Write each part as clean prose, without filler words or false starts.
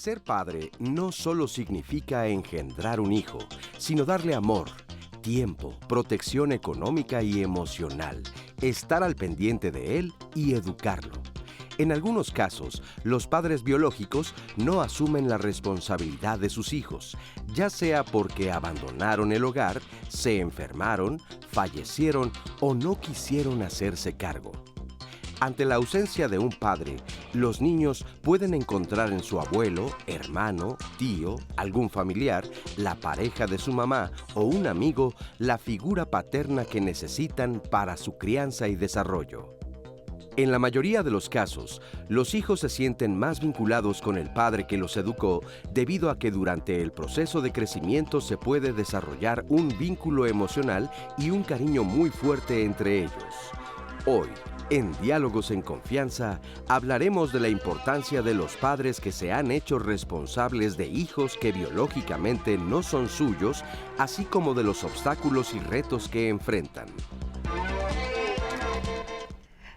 Ser padre no solo significa engendrar un hijo, sino darle amor, tiempo, protección económica y emocional, estar al pendiente de él y educarlo. En algunos casos, los padres biológicos no asumen la responsabilidad de sus hijos, ya sea porque abandonaron el hogar, se enfermaron, fallecieron o no quisieron hacerse cargo. Ante la ausencia de un padre, los niños pueden encontrar en su abuelo, hermano, tío, algún familiar, la pareja de su mamá o un amigo la figura paterna que necesitan para su crianza y desarrollo. En la mayoría de los casos, los hijos se sienten más vinculados con el padre que los educó debido a que durante el proceso de crecimiento se puede desarrollar un vínculo emocional y un cariño muy fuerte entre ellos. Hoy, en Diálogos en Confianza, hablaremos de la importancia de los padres que se han hecho responsables de hijos que biológicamente no son suyos, así como de los obstáculos y retos que enfrentan.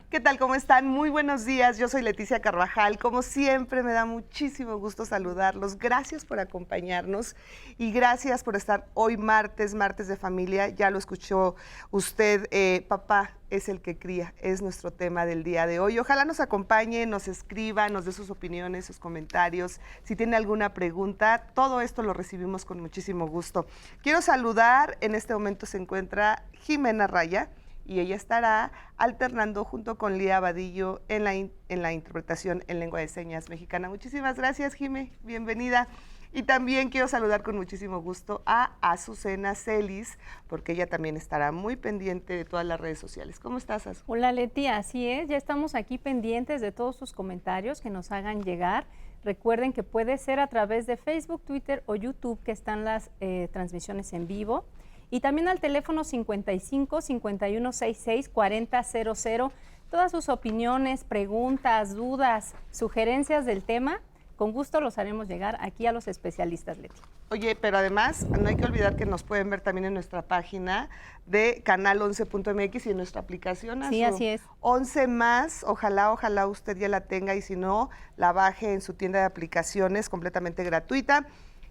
¿Qué tal? ¿Cómo están? Muy buenos días. Yo soy Leticia Carvajal. Como siempre, me da muchísimo gusto saludarlos. Gracias por acompañarnos y gracias por estar hoy martes de familia. Ya lo escuchó usted, papá es el que cría, es nuestro tema del día de hoy. Ojalá nos acompañe, nos escriba, nos dé sus opiniones, sus comentarios. Si tiene alguna pregunta, todo esto lo recibimos con muchísimo gusto. Quiero saludar, en este momento se encuentra Jimena Raya, y ella estará alternando junto con Lía Vadillo en la interpretación en lengua de señas mexicana. Muchísimas gracias, Jime, bienvenida. Y también quiero saludar con muchísimo gusto a Azucena Celis, porque ella también estará muy pendiente de todas las redes sociales. ¿Cómo estás, Azu? Hola, Leti, así es, ya estamos aquí pendientes de todos sus comentarios que nos hagan llegar. Recuerden que puede ser a través de Facebook, Twitter o YouTube, que están las transmisiones en vivo. Y también al teléfono 55 51 66 4000. Todas sus opiniones, preguntas, dudas, sugerencias del tema, con gusto los haremos llegar aquí a los especialistas, Leti. Oye, pero además no hay que olvidar que nos pueden ver también en nuestra página de canal11.mx y en nuestra aplicación. Sí, así es. 11 más, ojalá usted ya la tenga y si no, la baje en su tienda de aplicaciones completamente gratuita.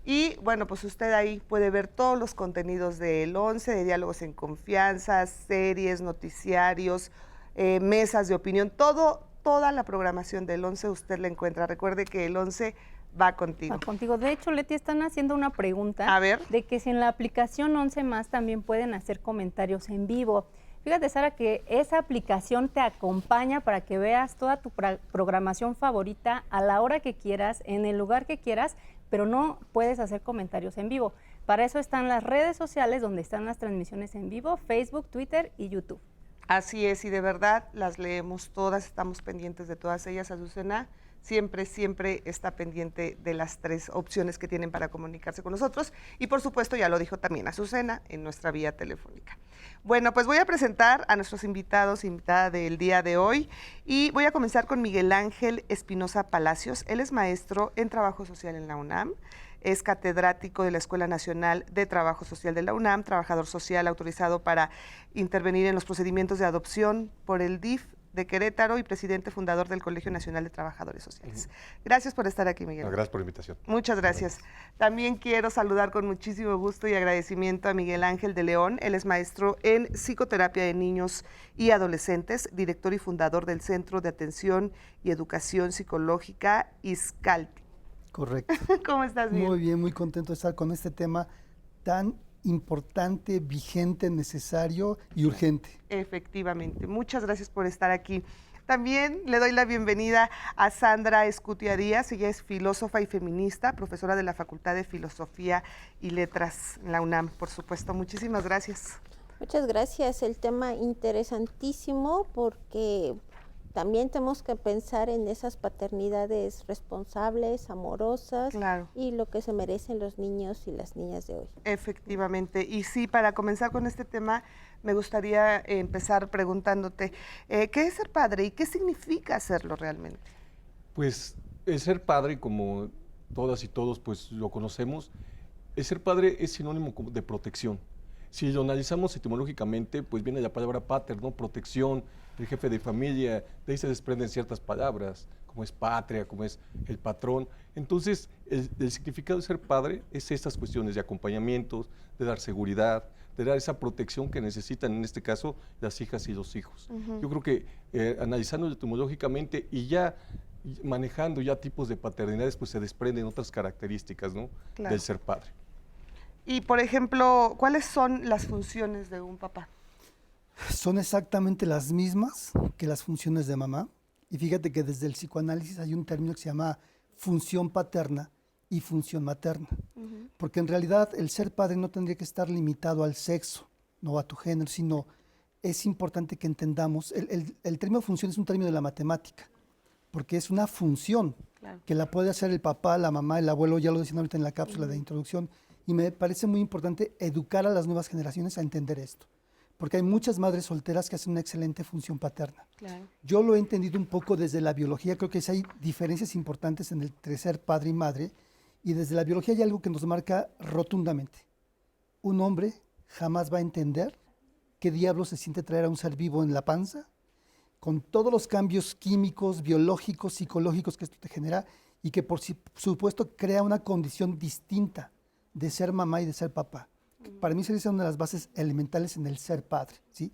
Y bueno, pues usted ahí puede ver todos los contenidos del 11, de Diálogos en Confianza, series, noticiarios, mesas de opinión, toda la programación del 11 usted la encuentra. Recuerde que el 11 va contigo. Va contigo. De hecho, Leti, están haciendo una pregunta. A ver. De que si en la aplicación 11 más también pueden hacer comentarios en vivo. Fíjate, Sara, que esa aplicación te acompaña para que veas toda tu programación favorita a la hora que quieras, en el lugar que quieras, pero no puedes hacer comentarios en vivo. Para eso están las redes sociales donde están las transmisiones en vivo, Facebook, Twitter y YouTube. Así es, y de verdad las leemos todas, estamos pendientes de todas ellas. Azucena siempre está pendiente de las 3 opciones que tienen para comunicarse con nosotros y por supuesto ya lo dijo también Azucena en nuestra vía telefónica. Bueno, pues voy a presentar a nuestros invitados, invitada del día de hoy, y voy a comenzar con Miguel Ángel Espinosa Palacios. Él es maestro en Trabajo Social en la UNAM, es catedrático de la Escuela Nacional de Trabajo Social de la UNAM, trabajador social autorizado para intervenir en los procedimientos de adopción por el DIF de Querétaro y presidente fundador del Colegio Nacional de Trabajadores Sociales. Gracias por estar aquí, Miguel. No, gracias por la invitación. Muchas gracias. También quiero saludar con muchísimo gusto y agradecimiento a Miguel Ángel de León. Él es maestro en psicoterapia de niños y adolescentes, director y fundador del Centro de Atención y Educación Psicológica ISCALTI. Correcto. ¿Cómo estás, Miguel? Muy bien, muy contento de estar con este tema tan importante, vigente, necesario y urgente. Efectivamente. Muchas gracias por estar aquí. También le doy la bienvenida a Sandra Escutia Díaz. Ella es filósofa y feminista, profesora de la Facultad de Filosofía y Letras en la UNAM, por supuesto. Muchísimas gracias. Muchas gracias. El tema interesantísimo porque también tenemos que pensar en esas paternidades responsables, amorosas, claro, y lo que se merecen los niños y las niñas de hoy. Efectivamente. Y sí, para comenzar con este tema, me gustaría empezar preguntándote, ¿qué es ser padre y qué significa serlo realmente? Pues el ser padre, como todas y todos pues lo conocemos, el ser padre es sinónimo de protección. Si lo analizamos etimológicamente, pues viene la palabra pater, ¿no? Protección, el jefe de familia, de ahí se desprenden ciertas palabras, como es patria, como es el patrón. Entonces, el significado de ser padre es estas cuestiones de acompañamiento, de dar seguridad, de dar esa protección que necesitan, en este caso, las hijas y los hijos. Yo creo que analizando etimológicamente y ya manejando ya tipos de paternidades, pues se desprenden otras características, ¿no? Claro. Del ser padre. Y, por ejemplo, ¿cuáles son las funciones de un papá? Son exactamente las mismas que las funciones de mamá. Y fíjate que desde el psicoanálisis hay un término que se llama función paterna y función materna. Porque en realidad el ser padre no tendría que estar limitado al sexo, no a tu género, sino es importante que entendamos, el término función es un término de la matemática, porque es una función que la puede hacer el papá, la mamá, el abuelo, ya lo decían ahorita en la cápsula de introducción, y me parece muy importante educar a las nuevas generaciones a entender esto, porque hay muchas madres solteras que hacen una excelente función paterna. Claro. Yo lo he entendido un poco desde la biología, creo que hay diferencias importantes entre ser padre y madre, y desde la biología hay algo que nos marca rotundamente. Un hombre jamás va a entender qué diablos se siente traer a un ser vivo en la panza, con todos los cambios químicos, biológicos, psicológicos que esto te genera, y que por supuesto crea una condición distinta de ser mamá y de ser papá. Para mí esa es una de las bases elementales en el ser padre, ¿sí?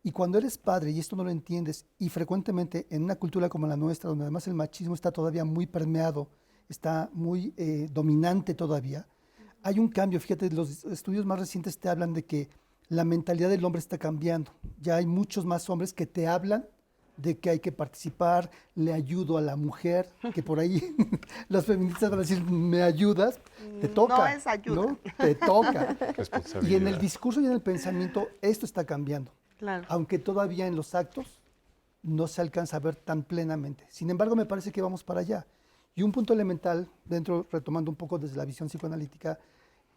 Y cuando eres padre y esto no lo entiendes, y frecuentemente en una cultura como la nuestra, donde además el machismo está todavía muy permeado, está muy dominante todavía, hay un cambio. Fíjate, los estudios más recientes te hablan de que la mentalidad del hombre está cambiando. Ya hay muchos más hombres que te hablan de que hay que participar, le ayudo a la mujer, que por ahí las feministas van a decir, ¿me ayudas? Te toca. No es ayuda. ¿No? Te toca. Responsabilidad. Y en el discurso y en el pensamiento esto está cambiando. Claro. Aunque todavía en los actos no se alcanza a ver tan plenamente. Sin embargo, me parece que vamos para allá. Y un punto elemental, retomando un poco desde la visión psicoanalítica,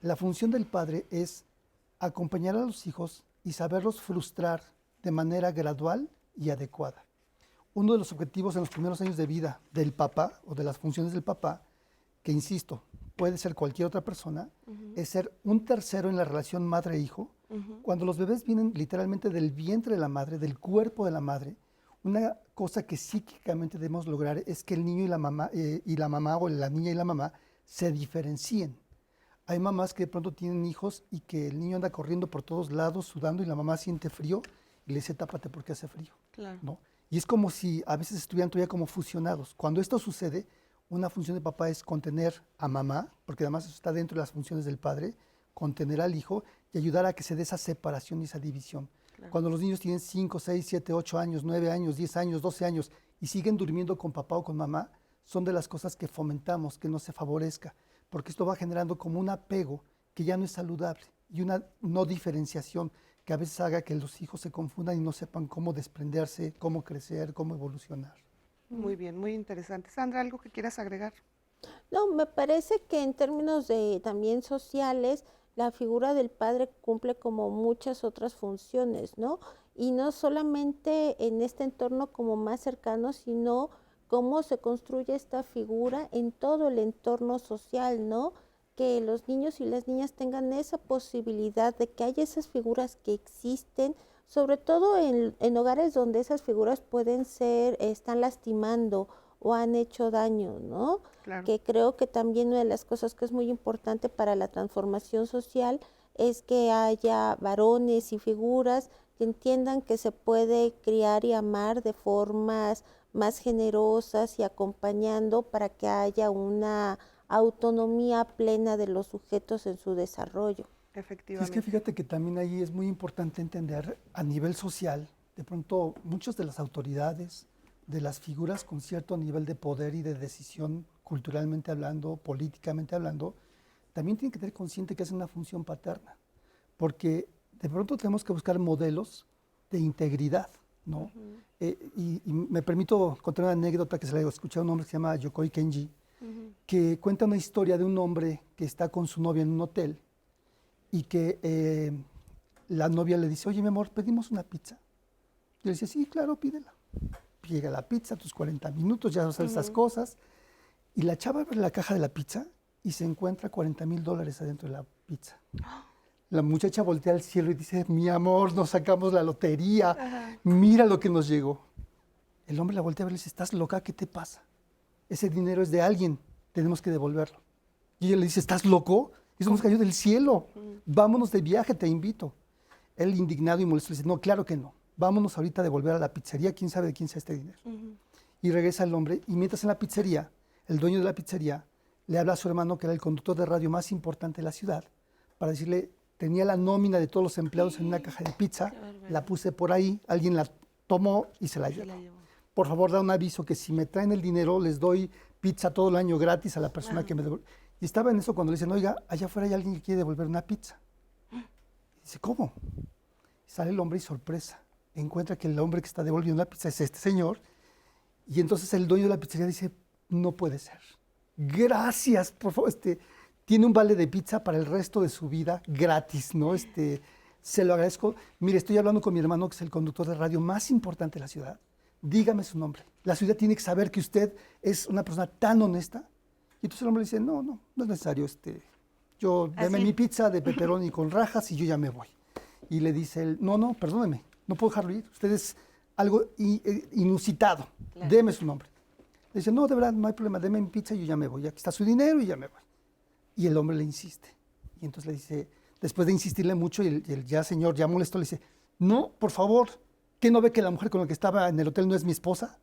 la función del padre es acompañar a los hijos y saberlos frustrar de manera gradual y adecuada. Uno de los objetivos en los primeros años de vida del papá o de las funciones del papá, que insisto, puede ser cualquier otra persona, es ser un tercero en la relación madre-hijo. Cuando los bebés vienen literalmente del vientre de la madre, del cuerpo de la madre, una cosa que psíquicamente debemos lograr es que el niño y la mamá o la niña y la mamá se diferencien. Hay mamás que de pronto tienen hijos y que el niño anda corriendo por todos lados, sudando, y la mamá siente frío y le dice, tápate porque hace frío. Claro. ¿No? Y es como si a veces estuvieran todavía como fusionados. Cuando esto sucede, una función de papá es contener a mamá, porque además eso está dentro de las funciones del padre, contener al hijo y ayudar a que se dé esa separación y esa división. Claro. Cuando los niños tienen 5, 6, 7, 8 años, 9 años, 10 años, 12 años y siguen durmiendo con papá o con mamá, son de las cosas que fomentamos, que no se favorezca, porque esto va generando como un apego que ya no es saludable y una no diferenciación que a veces haga que los hijos se confundan y no sepan cómo desprenderse, cómo crecer, cómo evolucionar. Muy bien, muy interesante. Sandra, ¿algo que quieras agregar? No, me parece que en términos de también sociales, la figura del padre cumple como muchas otras funciones, ¿no? Y no solamente en este entorno como más cercano, sino cómo se construye esta figura en todo el entorno social, ¿no? Que los niños y las niñas tengan esa posibilidad de que haya esas figuras que existen, sobre todo en hogares donde esas figuras pueden ser, están lastimando o han hecho daño, ¿no? Claro. Que creo que también una de las cosas que es muy importante para la transformación social es que haya varones y figuras que entiendan que se puede criar y amar de formas más generosas y acompañando para que haya una autonomía plena de los sujetos en su desarrollo. Efectivamente. Es que fíjate que también ahí es muy importante entender a nivel social, de pronto muchas de las autoridades, de las figuras con cierto nivel de poder y de decisión culturalmente hablando, políticamente hablando, también tienen que tener consciente que es una función paterna, porque de pronto tenemos que buscar modelos de integridad, ¿no? Y me permito contar una anécdota que se la escuché a un hombre que se llama Yokoi Kenji, que cuenta una historia de un hombre que está con su novia en un hotel y que la novia le dice, oye, mi amor, ¿pedimos una pizza? Y le dice, sí, claro, pídela. Llega la pizza, tus 40 minutos, ya sabes esas cosas. Y la chava abre la caja de la pizza y se encuentra $40,000 adentro de la pizza. La muchacha voltea al cielo y dice, mi amor, nos sacamos la lotería, mira lo que nos llegó. El hombre la voltea a ver y le dice, ¿estás loca? ¿Qué te pasa? Ese dinero es de alguien, tenemos que devolverlo. Y ella le dice, ¿estás loco? Eso nos cayó del cielo, vámonos de viaje, te invito. Él, indignado y molesto, le dice, no, claro que no, vámonos ahorita a devolver a la pizzería, quién sabe de quién sea este dinero. Y regresa el hombre, y mientras en la pizzería, el dueño de la pizzería le habla a su hermano, que era el conductor de radio más importante de la ciudad, para decirle, tenía la nómina de todos los empleados en una caja de pizza, la puse por ahí, alguien la tomó y se la llevó. Por favor, da un aviso que si me traen el dinero, les doy pizza todo el año gratis a la persona que me devuelve. Y estaba en eso cuando le dicen, oiga, allá afuera hay alguien que quiere devolver una pizza. Y dice, ¿cómo? Y sale el hombre y sorpresa, encuentra que el hombre que está devolviendo la pizza es este señor. Y entonces el dueño de la pizzería dice, no puede ser. Gracias, por favor. Tiene un vale de pizza para el resto de su vida gratis, ¿no? Se lo agradezco. Mire, estoy hablando con mi hermano, que es el conductor de radio más importante de la ciudad. Dígame su nombre. La ciudad tiene que saber que usted es una persona tan honesta. Y entonces el hombre le dice, no es necesario. Yo deme mi pizza de pepperoni con rajas y yo ya me voy. Y le dice él, no, perdóneme, no puedo dejarlo ir. Usted es algo inusitado. Claro. Deme su nombre. Le dice, no, de verdad, no hay problema, deme mi pizza y yo ya me voy. Aquí está su dinero y ya me voy. Y el hombre le insiste. Y entonces le dice, después de insistirle mucho, y el ya señor ya molesto le dice, no, por favor, ¿qué no ve que la mujer con la que estaba en el hotel no es mi esposa?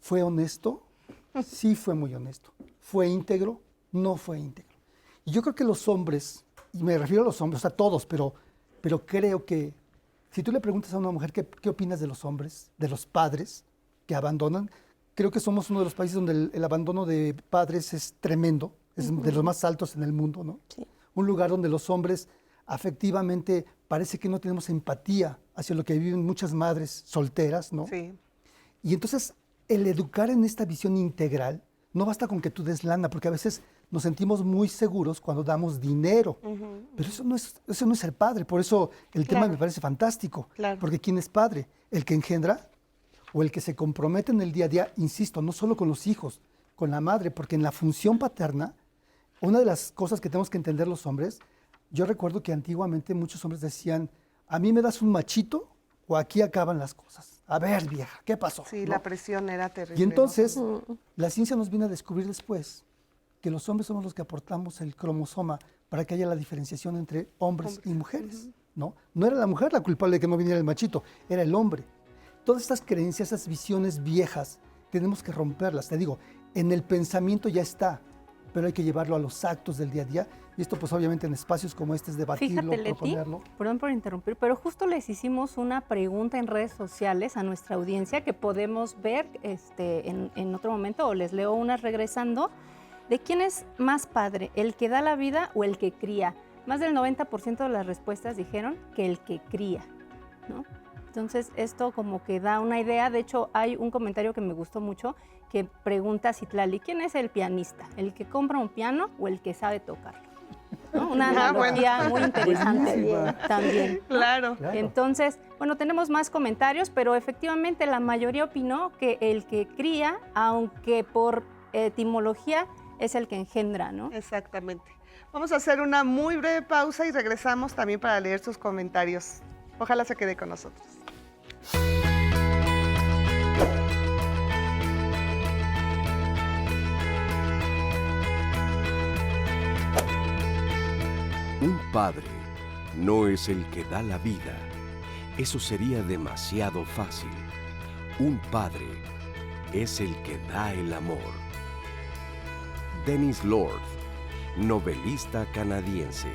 ¿Fue honesto? Sí, fue muy honesto. ¿Fue íntegro? No fue íntegro. Y yo creo que los hombres, y me refiero a los hombres, a todos, pero creo que si tú le preguntas a una mujer qué opinas de los hombres, de los padres que abandonan, creo que somos uno de los países donde el abandono de padres es tremendo, es de los más altos en el mundo, ¿no? Sí. Un lugar donde los hombres afectivamente parece que no tenemos empatía hacia lo que viven muchas madres solteras, ¿no? Sí. Y entonces el educar en esta visión integral, no basta con que tú des lana, porque a veces nos sentimos muy seguros cuando damos dinero, pero eso no es ser padre. Por eso el tema me parece fantástico, porque ¿quién es padre? ¿El que engendra o el que se compromete en el día a día? Insisto, no solo con los hijos, con la madre, porque en la función paterna, una de las cosas que tenemos que entender los hombres, yo recuerdo que antiguamente muchos hombres decían, a mí me das un machito o aquí acaban las cosas. A ver, vieja, ¿qué pasó? Sí, ¿no? La presión era terrible. Y entonces, la ciencia nos viene a descubrir después que los hombres somos los que aportamos el cromosoma para que haya la diferenciación entre hombres y mujeres, ¿no? No era la mujer la culpable de que no viniera el machito, era el hombre. Todas estas creencias, esas visiones viejas, tenemos que romperlas. Te digo, en el pensamiento ya está, pero hay que llevarlo a los actos del día a día. Y esto, pues, obviamente, en espacios como este es debatirlo, Fíjate, proponerlo. Leti, perdón por interrumpir, pero justo les hicimos una pregunta en redes sociales a nuestra audiencia que podemos ver en otro momento, o les leo unas regresando, de quién es más padre, el que da la vida o el que cría. Más del 90% de las respuestas dijeron que el que cría, ¿no? Entonces, esto como que da una idea. De hecho, hay un comentario que me gustó mucho que pregunta a Citlali, ¿quién es el pianista? ¿El que compra un piano o el que sabe tocarlo? ¿No? Una analogía muy interesante también, ¿no? Claro. Entonces, bueno, tenemos más comentarios, pero efectivamente la mayoría opinó que el que cría, aunque por etimología, es el que engendra, ¿no? Exactamente. Vamos a hacer una muy breve pausa y regresamos también para leer sus comentarios. Ojalá se quede con nosotros. Un padre no es el que da la vida. Eso sería demasiado fácil. Un padre es el que da el amor. Dennis Lord, novelista canadiense.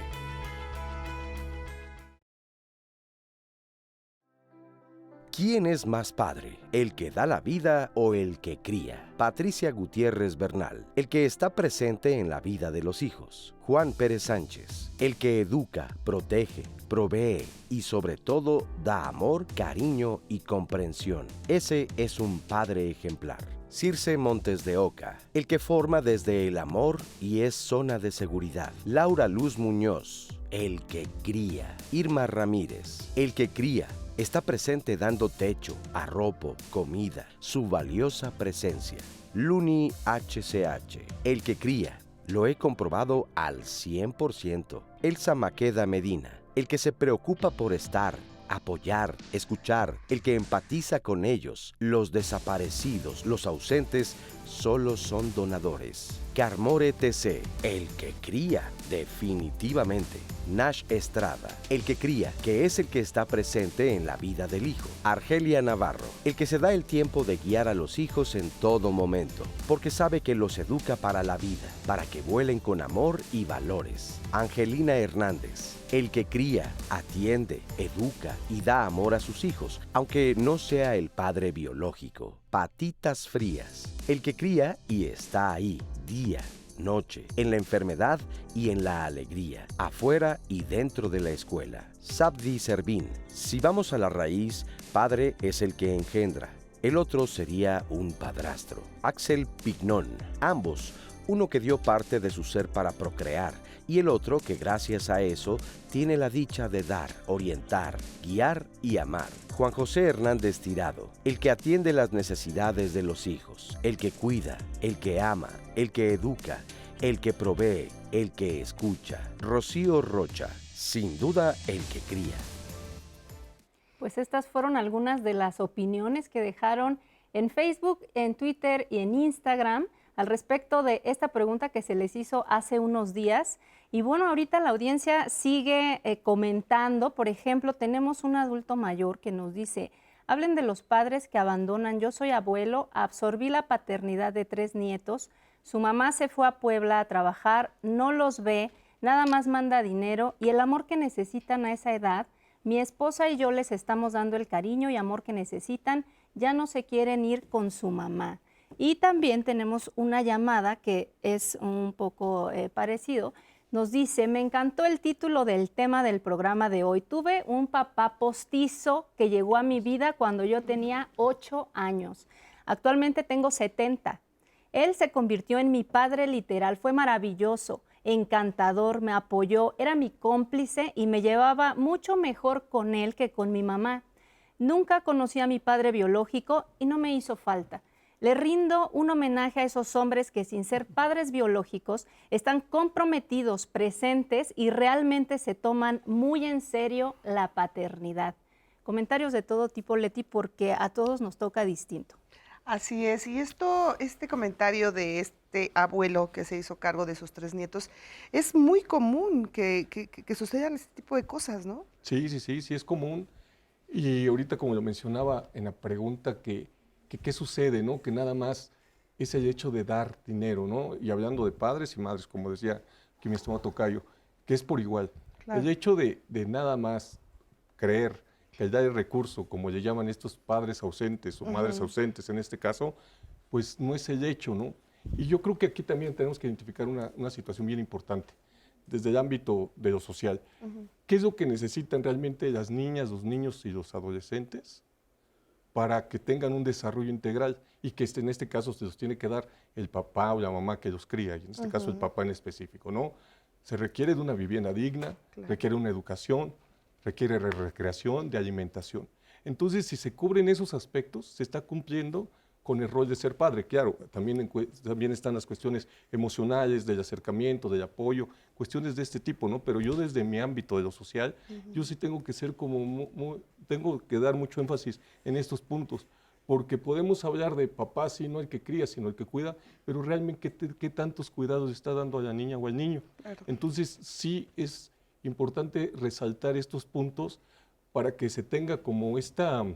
¿Quién es más padre, el que da la vida o el que cría? Patricia Gutiérrez Bernal, el que está presente en la vida de los hijos. Juan Pérez Sánchez, el que educa, protege, provee y sobre todo da amor, cariño y comprensión. Ese es un padre ejemplar. Circe Montes de Oca, el que forma desde el amor y es zona de seguridad. Laura Luz Muñoz, el que cría. Irma Ramírez, el que cría. Está presente dando techo, arropo, comida, su valiosa presencia. Luni HCH, el que cría. Lo he comprobado al 100%. Elsa Maqueda Medina, el que se preocupa por estar, apoyar, escuchar, el que empatiza con ellos, los desaparecidos, los ausentes, solo son donadores. Carmore TC, el que cría, definitivamente. Nash Estrada, el que cría, que es el que está presente en la vida del hijo. Argelia Navarro, el que se da el tiempo de guiar a los hijos en todo momento, porque sabe que los educa para la vida, para que vuelen con amor y valores. Angelina Hernández, el que cría, atiende, educa y da amor a sus hijos, aunque no sea el padre biológico. Patitas Frías, el que cría y está ahí, día, noche, en la enfermedad y en la alegría, afuera y dentro de la escuela. Sabdi Servín, si vamos a la raíz, padre es el que engendra, el otro sería un padrastro. Axel Pignón, ambos, uno que dio parte de su ser para procrear y el otro que gracias a eso tiene la dicha de dar, orientar, guiar y amar. Juan José Hernández Tirado, el que atiende las necesidades de los hijos, el que cuida, el que ama, el que educa, el que provee, el que escucha. Rocío Rocha, sin duda el que cría. Pues estas fueron algunas de las opiniones que dejaron en Facebook, en Twitter y en Instagram al respecto de esta pregunta que se les hizo hace unos días. Y bueno, ahorita la audiencia sigue comentando. Por ejemplo, tenemos un adulto mayor que nos dice: hablen de los padres que abandonan. Yo soy abuelo, absorbí la paternidad de 3 nietos. Su mamá se fue a Puebla a trabajar, no los ve, nada más manda dinero y el amor que necesitan a esa edad. Mi esposa y yo les estamos dando el cariño y amor que necesitan. Ya no se quieren ir con su mamá. Y también tenemos una llamada que es un poco parecido. Nos dice: me encantó el título del tema del programa de hoy. Tuve un papá postizo que llegó a mi vida cuando yo tenía 8 años. Actualmente tengo 70. Él se convirtió en mi padre literal. Fue maravilloso, encantador, me apoyó, era mi cómplice y me llevaba mucho mejor con él que con mi mamá. Nunca conocí a mi padre biológico y no me hizo falta. Le rindo un homenaje a esos hombres que, sin ser padres biológicos, están comprometidos, presentes y realmente se toman muy en serio la paternidad. Comentarios de todo tipo, Leti, porque a todos nos toca distinto. Así es, y este comentario de este abuelo que se hizo cargo de sus 3 nietos, es muy común que sucedan este tipo de cosas, ¿no? Sí es común. Y ahorita, como lo mencionaba en la pregunta, que qué sucede, ¿no? Que nada más es el hecho de dar dinero, ¿no? Y hablando de padres y madres, como decía aquí mi estimado tocayo, que es por igual. Claro. El hecho de nada más creer que el dar el recurso, como le llaman estos padres ausentes o madres ausentes en este caso, pues no es el hecho, ¿no? Y yo creo que aquí también tenemos que identificar una situación bien importante desde el ámbito de lo social. ¿Qué es lo que necesitan realmente las niñas, los niños y los adolescentes para que tengan un desarrollo integral y que en este caso se los tiene que dar el papá o la mamá que los cría, y en este caso el papá en específico, ¿no? Se requiere de una vivienda digna, claro, requiere una educación, requiere recreación, de alimentación. Entonces, si se cubren esos aspectos, se está cumpliendo con el rol de ser padre. Claro, también están las cuestiones emocionales, del acercamiento, del apoyo, cuestiones de este tipo, ¿no? Pero yo desde mi ámbito de lo social, yo sí tengo que ser tengo que dar mucho énfasis en estos puntos, porque podemos hablar de papá, sí, no el que cría, sino el que cuida, pero realmente ¿qué tantos cuidados está dando a la niña o al niño? Claro. Entonces, sí es importante resaltar estos puntos para que se tenga como estos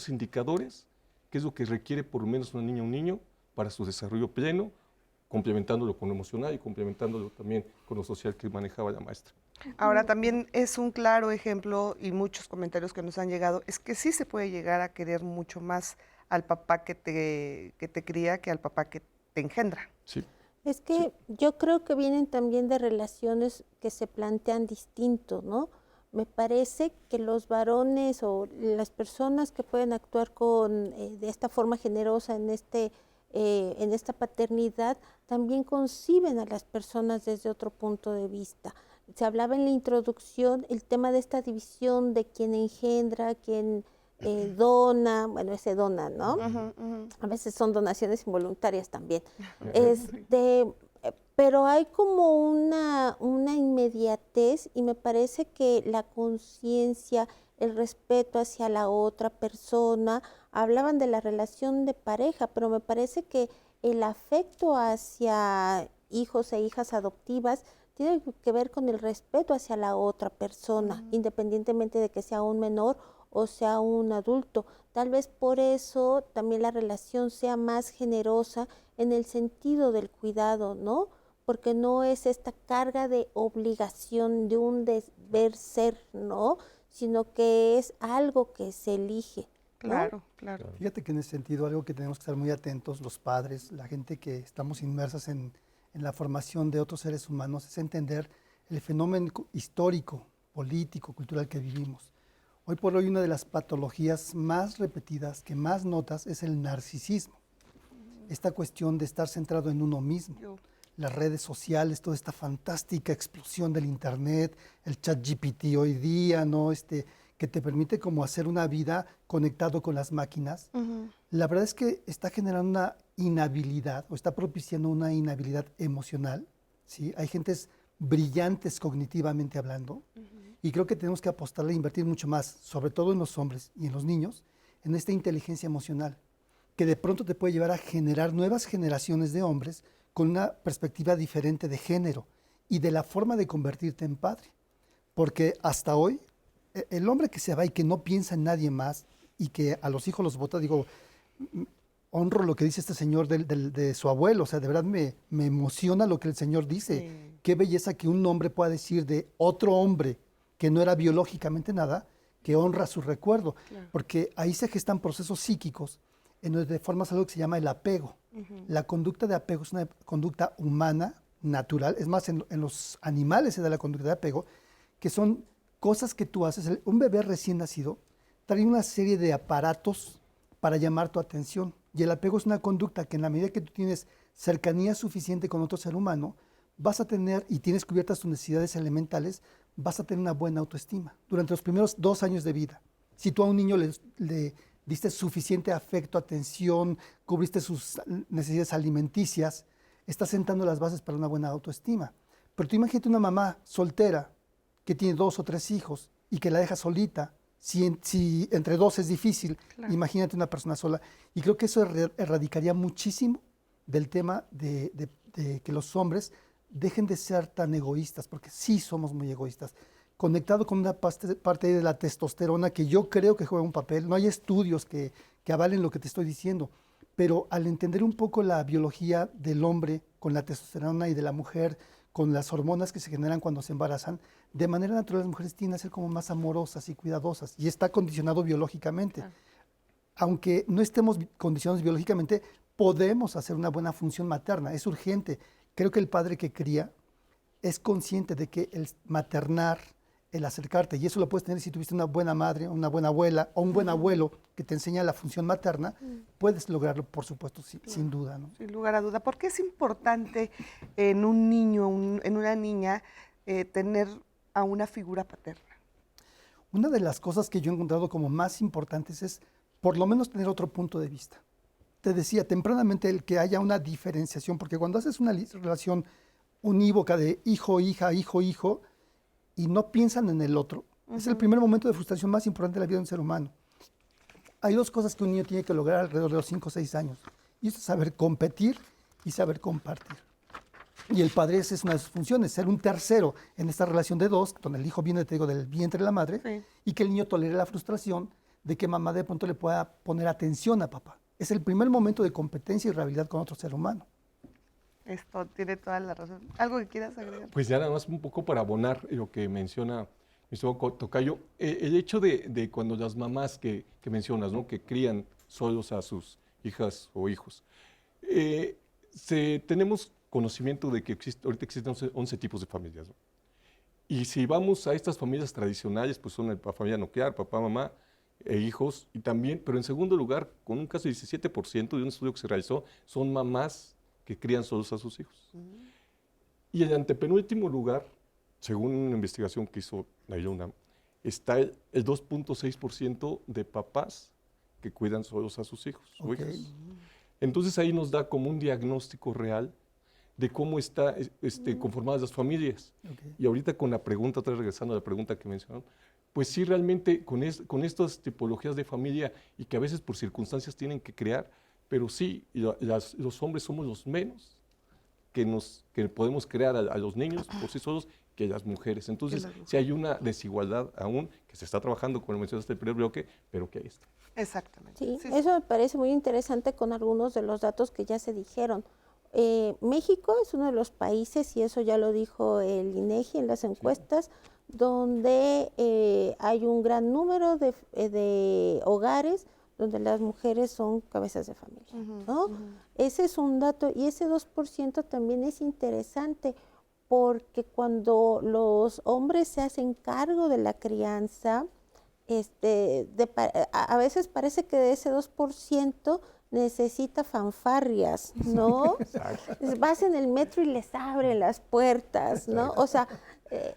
indicadores, que es lo que requiere por lo menos una niña o un niño para su desarrollo pleno, complementándolo con lo emocional y complementándolo también con lo social que manejaba la maestra. Ahora, también es un claro ejemplo, y muchos comentarios que nos han llegado, es que sí se puede llegar a querer mucho más al papá que te cría que al papá que te engendra. Sí. Es que yo creo que vienen también de relaciones que se plantean distinto, ¿no? Me parece que los varones o las personas que pueden actuar de esta forma generosa en esta paternidad también conciben a las personas desde otro punto de vista. Se hablaba en la introducción el tema de esta división de quién engendra, quién dona, bueno, ese dona, ¿no? A veces son donaciones involuntarias también. Pero hay como una inmediatez y me parece que la conciencia, el respeto hacia la otra persona, hablaban de la relación de pareja, pero me parece que el afecto hacia hijos e hijas adoptivas tiene que ver con el respeto hacia la otra persona, independientemente de que sea un menor o sea un adulto. Tal vez por eso también la relación sea más generosa en el sentido del cuidado, ¿no? Porque no es esta carga de obligación de un deber ser, ¿no? Sino que es algo que se elige, ¿no? Claro, claro. Fíjate que en ese sentido algo que tenemos que estar muy atentos, los padres, la gente que estamos inmersas en la formación de otros seres humanos, es entender el fenómeno histórico, político, cultural que vivimos. Hoy por hoy una de las patologías más repetidas, que más notas, es el narcisismo. Esta cuestión de estar centrado en uno mismo. Las redes sociales, toda esta fantástica explosión del internet, el chat GPT hoy día, ¿no? Que te permite como hacer una vida conectado con las máquinas. La verdad es que está generando una inhabilidad o está propiciando una inhabilidad emocional, ¿sí? Hay gentes brillantes cognitivamente hablando y creo que tenemos que apostarle a invertir mucho más, sobre todo en los hombres y en los niños, en esta inteligencia emocional, que de pronto te puede llevar a generar nuevas generaciones de hombres con una perspectiva diferente de género y de la forma de convertirte en padre. Porque hasta hoy, el hombre que se va y que no piensa en nadie más y que a los hijos los vota, digo, honro lo que dice este señor de su abuelo, o sea, de verdad me emociona lo que el señor dice. Sí. Qué belleza que un hombre pueda decir de otro hombre que no era biológicamente nada, que honra su recuerdo, claro. Porque ahí se gestan procesos psíquicos en donde formas algo que se llama el apego. La conducta de apego es una conducta humana, natural, es más, en los animales se da la conducta de apego, que son cosas que tú haces. Un bebé recién nacido trae una serie de aparatos para llamar tu atención, y el apego es una conducta que en la medida que tú tienes cercanía suficiente con otro ser humano, vas a tener, y tienes cubiertas tus necesidades elementales, vas a tener una buena autoestima durante los primeros 2 años de vida. Si tú a un niño le diste suficiente afecto, atención, cubriste sus necesidades alimenticias, estás sentando las bases para una buena autoestima. Pero tú imagínate una mamá soltera que tiene 2 o 3 hijos y que la deja solita. Si entre 2 es difícil, claro. Imagínate una persona sola. Y creo que eso erradicaría muchísimo del tema de que los hombres dejen de ser tan egoístas, porque sí somos muy egoístas. Conectado con una parte de la testosterona que yo creo que juega un papel. No hay estudios que avalen lo que te estoy diciendo, pero al entender un poco la biología del hombre con la testosterona y de la mujer, con las hormonas que se generan cuando se embarazan, de manera natural las mujeres tienden a ser como más amorosas y cuidadosas, y está condicionado biológicamente. Ah. Aunque no estemos condicionados biológicamente, podemos hacer una buena función materna, es urgente. Creo que el padre que cría es consciente de que el maternar, el acercarte, y eso lo puedes tener si tuviste una buena madre, una buena abuela o un buen abuelo que te enseña la función materna, puedes lograrlo, por supuesto, sin duda, ¿no? Sin lugar a duda. ¿Por qué es importante en un niño, en una niña, tener a una figura paterna? Una de las cosas que yo he encontrado como más importantes es por lo menos tener otro punto de vista. Te decía tempranamente el que haya una diferenciación, porque cuando haces una relación unívoca de hijo, hija, hijo, hijo, y no piensan en el otro, es el primer momento de frustración más importante de la vida de un ser humano. Hay 2 cosas que un niño tiene que lograr alrededor de los 5 o 6 años, y eso es saber competir y saber compartir. Y el padre, esa es una de sus funciones, ser un tercero en esta relación de 2, donde el hijo viene, te digo, del vientre de la madre, sí. Y que el niño tolere la frustración de que mamá de pronto le pueda poner atención a papá. Es el primer momento de competencia y rivalidad con otro ser humano. Esto tiene toda la razón. ¿Algo que quieras agregar? Pues ya nada más un poco para abonar lo que menciona mi tocayo. El hecho de cuando las mamás que mencionas, ¿no? Que crían solos a sus hijas o hijos, tenemos conocimiento de que ahorita existen 11 tipos de familias, ¿no? Y si vamos a estas familias tradicionales, pues son la familia nuclear, papá, mamá, e hijos, y también, pero en segundo lugar, con un caso de 17% de un estudio que se realizó, son mamás que crían solos a sus hijos. Y el antepenúltimo lugar, según una investigación que hizo la UNAM, está el 2.6% de papás que cuidan solos a sus hijos o Ok. hijas. Entonces ahí nos da como un diagnóstico real de cómo están conformadas las familias. Ok. Y ahorita con la pregunta, otra vez regresando a la pregunta que mencionaron, pues sí, realmente con estas tipologías de familia y que a veces por circunstancias tienen que crear, pero sí, los hombres somos los menos que podemos crear a los niños por sí solos que las mujeres. Entonces, sí hay una desigualdad aún que se está trabajando, como mencionaste el primer bloque, pero que ahí está. Exactamente. Sí, Sí, eso me parece muy interesante con algunos de los datos que ya se dijeron. México es uno de los países, y eso ya lo dijo el INEGI en las encuestas, donde hay un gran número de hogares donde las mujeres son cabezas de familia, ¿no? Ese es un dato, y ese 2% también es interesante, porque cuando los hombres se hacen cargo de la crianza, a veces parece que de ese 2% necesita fanfarrias, ¿no? Vas en el metro y les abren las puertas, ¿no? O sea,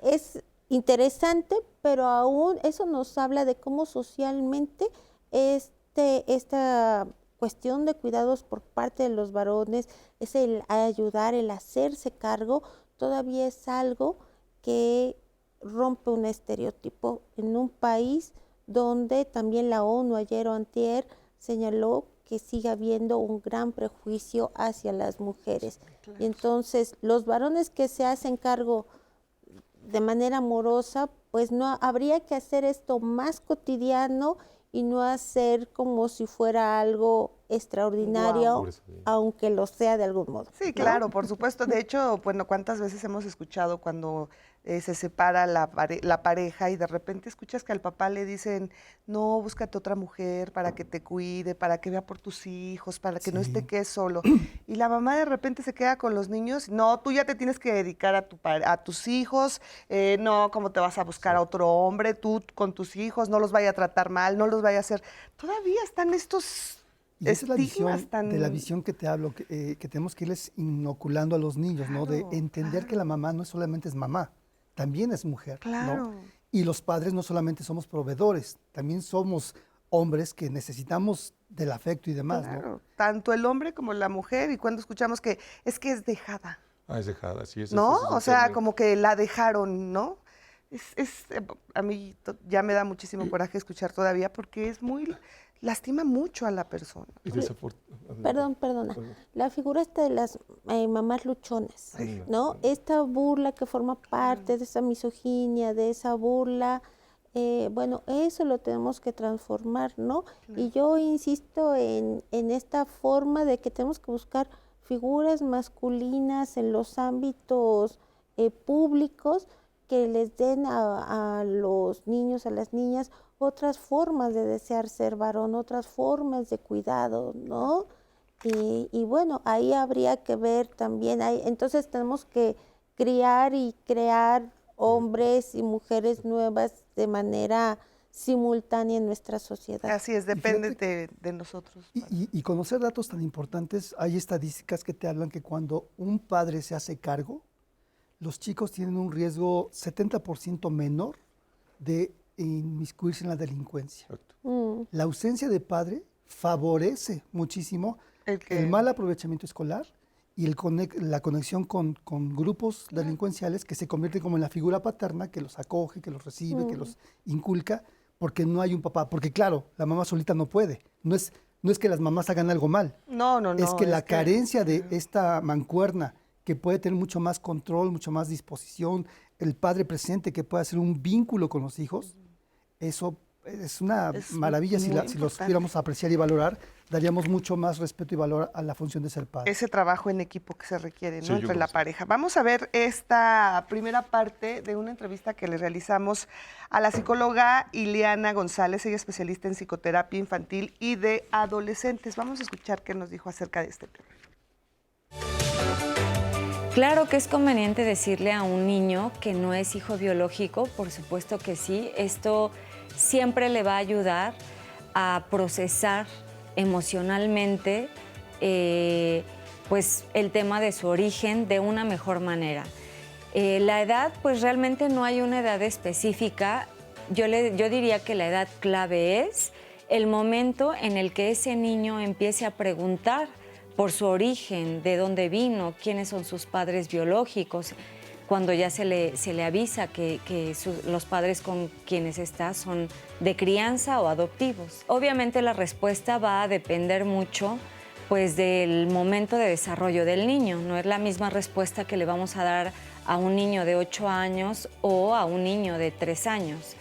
es interesante, pero aún eso nos habla de cómo socialmente esta cuestión de cuidados por parte de los varones, es el ayudar, el hacerse cargo, todavía es algo que rompe un estereotipo en un país donde también la ONU ayer o antier señaló que sigue habiendo un gran prejuicio hacia las mujeres. Y entonces los varones que se hacen cargo de manera amorosa, pues no habría que hacer esto más cotidiano y no hacer como si fuera algo extraordinario, Wow. aunque lo sea de algún modo. Sí, ¿no? claro, por supuesto. De hecho, bueno, ¿cuántas veces hemos escuchado cuando se separa la pareja y de repente escuchas que al papá le dicen, no, búscate otra mujer para que te cuide, para que vea por tus hijos, para que no Sí. esté que solo? Y la mamá de repente se queda con los niños, no, tú ya te tienes que dedicar a tus hijos, no, ¿cómo te vas a buscar a otro hombre? Tú con tus hijos, no los vaya a tratar mal, no los vaya a hacer. Todavía están estos Y esa es la estigmas visión, tan... de la visión que te hablo, que tenemos que irles inoculando a los niños, ¿no? De Claro, entender que la mamá no solamente es mamá, también es mujer, Claro. ¿no? Y los padres no solamente somos proveedores, también somos hombres que necesitamos del afecto y demás, ¿no? Claro, tanto el hombre como la mujer, y cuando escuchamos que es dejada, Ah, es dejada, sí. ¿no? ese es un O sea, término. como que la dejaron, ¿no? A mí ya me da muchísimo coraje escuchar todavía porque lastima mucho a la persona. Y Perdona. La figura esta de las mamás luchonas, ¿no? Esta burla que forma parte de esa misoginia, de esa burla, bueno, eso lo tenemos que transformar, ¿no? Y yo insisto en esta forma de que tenemos que buscar figuras masculinas en los ámbitos públicos que les den a los niños, a las niñas, otras formas de desear ser varón, otras formas de cuidado, ¿no? Y bueno, ahí habría que ver también, entonces tenemos que criar y crear hombres y mujeres nuevas de manera simultánea en nuestra sociedad. Así es, depende de nosotros. Y conocer datos tan importantes, hay estadísticas que te hablan que cuando un padre se hace cargo, los chicos tienen un riesgo 70% menor de inmiscuirse en la delincuencia. La ausencia de padre favorece muchísimo el mal aprovechamiento escolar y la conexión con grupos delincuenciales que se convierten como en la figura paterna que los acoge, que los recibe, que los inculca, porque no hay un papá. Porque claro, la mamá solita no puede. No es que las mamás hagan algo mal. No. Es que la carencia de esta mancuerna que puede tener mucho más control, mucho más disposición, el padre presente que puede hacer un vínculo con los hijos, eso es una maravilla. Si los pudiéramos apreciar y valorar, daríamos mucho más respeto y valor a la función de ser padre. Ese trabajo en equipo que se requiere, ¿no? Sí, Entre la pareja. Vamos a ver esta primera parte de una entrevista que le realizamos a la psicóloga Ileana González, ella es especialista en psicoterapia infantil y de adolescentes. Vamos a escuchar qué nos dijo acerca de este tema. Claro que es conveniente decirle a un niño que no es hijo biológico, por supuesto que sí. Esto siempre le va a ayudar a procesar emocionalmente pues el tema de su origen de una mejor manera. La edad, pues realmente no hay una edad específica. yo diría que la edad clave es el momento en el que ese niño empiece a preguntar por su origen, de dónde vino, quiénes son sus padres biológicos, cuando ya se le avisa que los padres con quienes está son de crianza o adoptivos. Obviamente la respuesta va a depender mucho pues, del momento de desarrollo del niño. No es la misma respuesta que le vamos a dar a un niño de 8 años o a un niño de 3 años.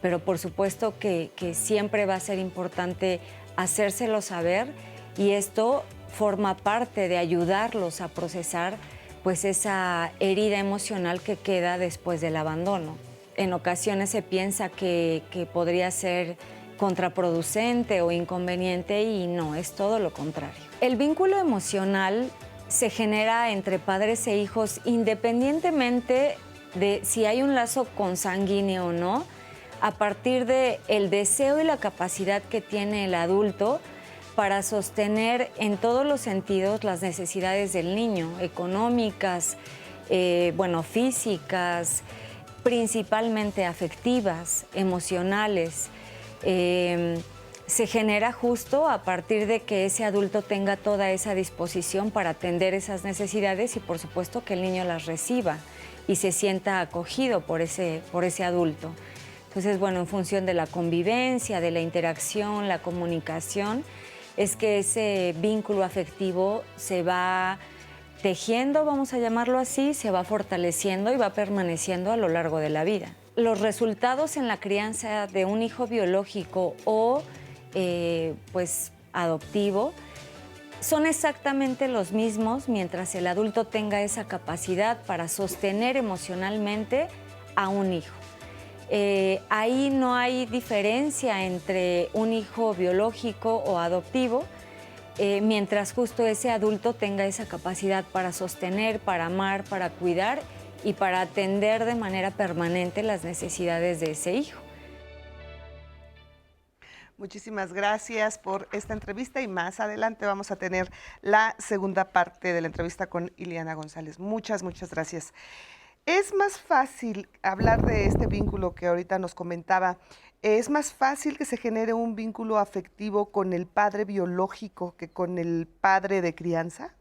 Pero por supuesto que siempre va a ser importante hacérselo saber y esto forma parte de ayudarlos a procesar pues esa herida emocional que queda después del abandono. En ocasiones se piensa que podría ser contraproducente o inconveniente y no, es todo lo contrario. El vínculo emocional se genera entre padres e hijos independientemente de si hay un lazo consanguíneo o no, a partir del deseo y la capacidad que tiene el adulto para sostener en todos los sentidos las necesidades del niño, económicas, físicas, principalmente afectivas, emocionales. Se genera justo a partir de que ese adulto tenga toda esa disposición para atender esas necesidades y por supuesto que el niño las reciba y se sienta acogido por ese adulto. Entonces, en función de la convivencia, de la interacción, la comunicación, es que ese vínculo afectivo se va tejiendo, vamos a llamarlo así, se va fortaleciendo y va permaneciendo a lo largo de la vida. Los resultados en la crianza de un hijo biológico o adoptivo son exactamente los mismos mientras el adulto tenga esa capacidad para sostener emocionalmente a un hijo. Ahí no hay diferencia entre un hijo biológico o adoptivo, mientras justo ese adulto tenga esa capacidad para sostener, para amar, para cuidar y para atender de manera permanente las necesidades de ese hijo. Muchísimas gracias por esta entrevista y más adelante vamos a tener la segunda parte de la entrevista con Ileana González. Muchas gracias. Es más fácil hablar de este vínculo que ahorita nos comentaba. ¿Es más fácil que se genere un vínculo afectivo con el padre biológico que con el padre de crianza?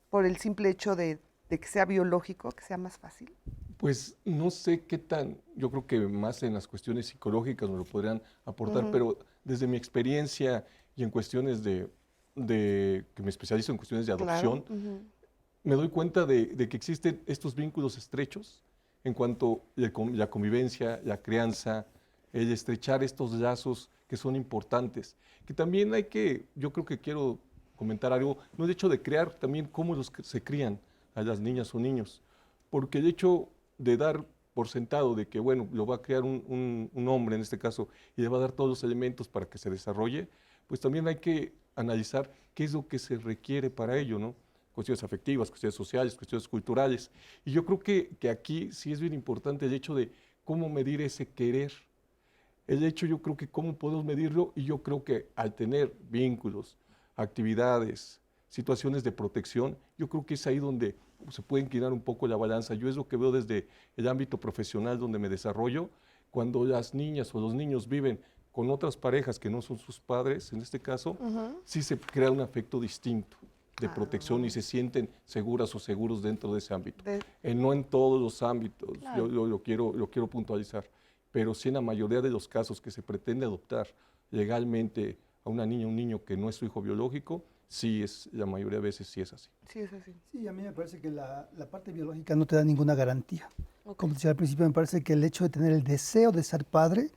Por el simple hecho de que sea biológico, que sea más fácil. Pues no sé qué tan, yo creo que más en las cuestiones psicológicas nos lo podrían aportar, pero desde mi experiencia y en cuestiones de que me especializo en cuestiones de adopción, me doy cuenta de que existen estos vínculos estrechos en cuanto a la convivencia, la crianza, el estrechar estos lazos que son importantes. Que también yo creo que quiero comentar algo, no el hecho de crear, también cómo se crían a las niñas o niños, porque el hecho de dar por sentado de que, lo va a crear un hombre en este caso y le va a dar todos los elementos para que se desarrolle, pues también hay que analizar qué es lo que se requiere para ello, ¿no? Cuestiones afectivas, cuestiones sociales, cuestiones culturales. Y yo creo que aquí sí es bien importante el hecho de cómo medir ese querer. El hecho, yo creo que cómo podemos medirlo, y yo creo que al tener vínculos, actividades, situaciones de protección, yo creo que es ahí donde se puede inclinar un poco la balanza. Yo es lo que veo desde el ámbito profesional donde me desarrollo, cuando las niñas o los niños viven con otras parejas que no son sus padres, en este caso, sí se crea un afecto distinto de protección y se sienten seguras o seguros dentro de ese ámbito. No en todos los ámbitos, claro. Yo lo quiero puntualizar, pero sí en la mayoría de los casos que se pretende adoptar legalmente a una niña o un niño que no es su hijo biológico, la mayoría de veces sí es así. Sí, es así. Sí, a mí me parece que la parte biológica no te da ninguna garantía. Okay. Como decía al principio, me parece que el hecho de tener el deseo de ser padre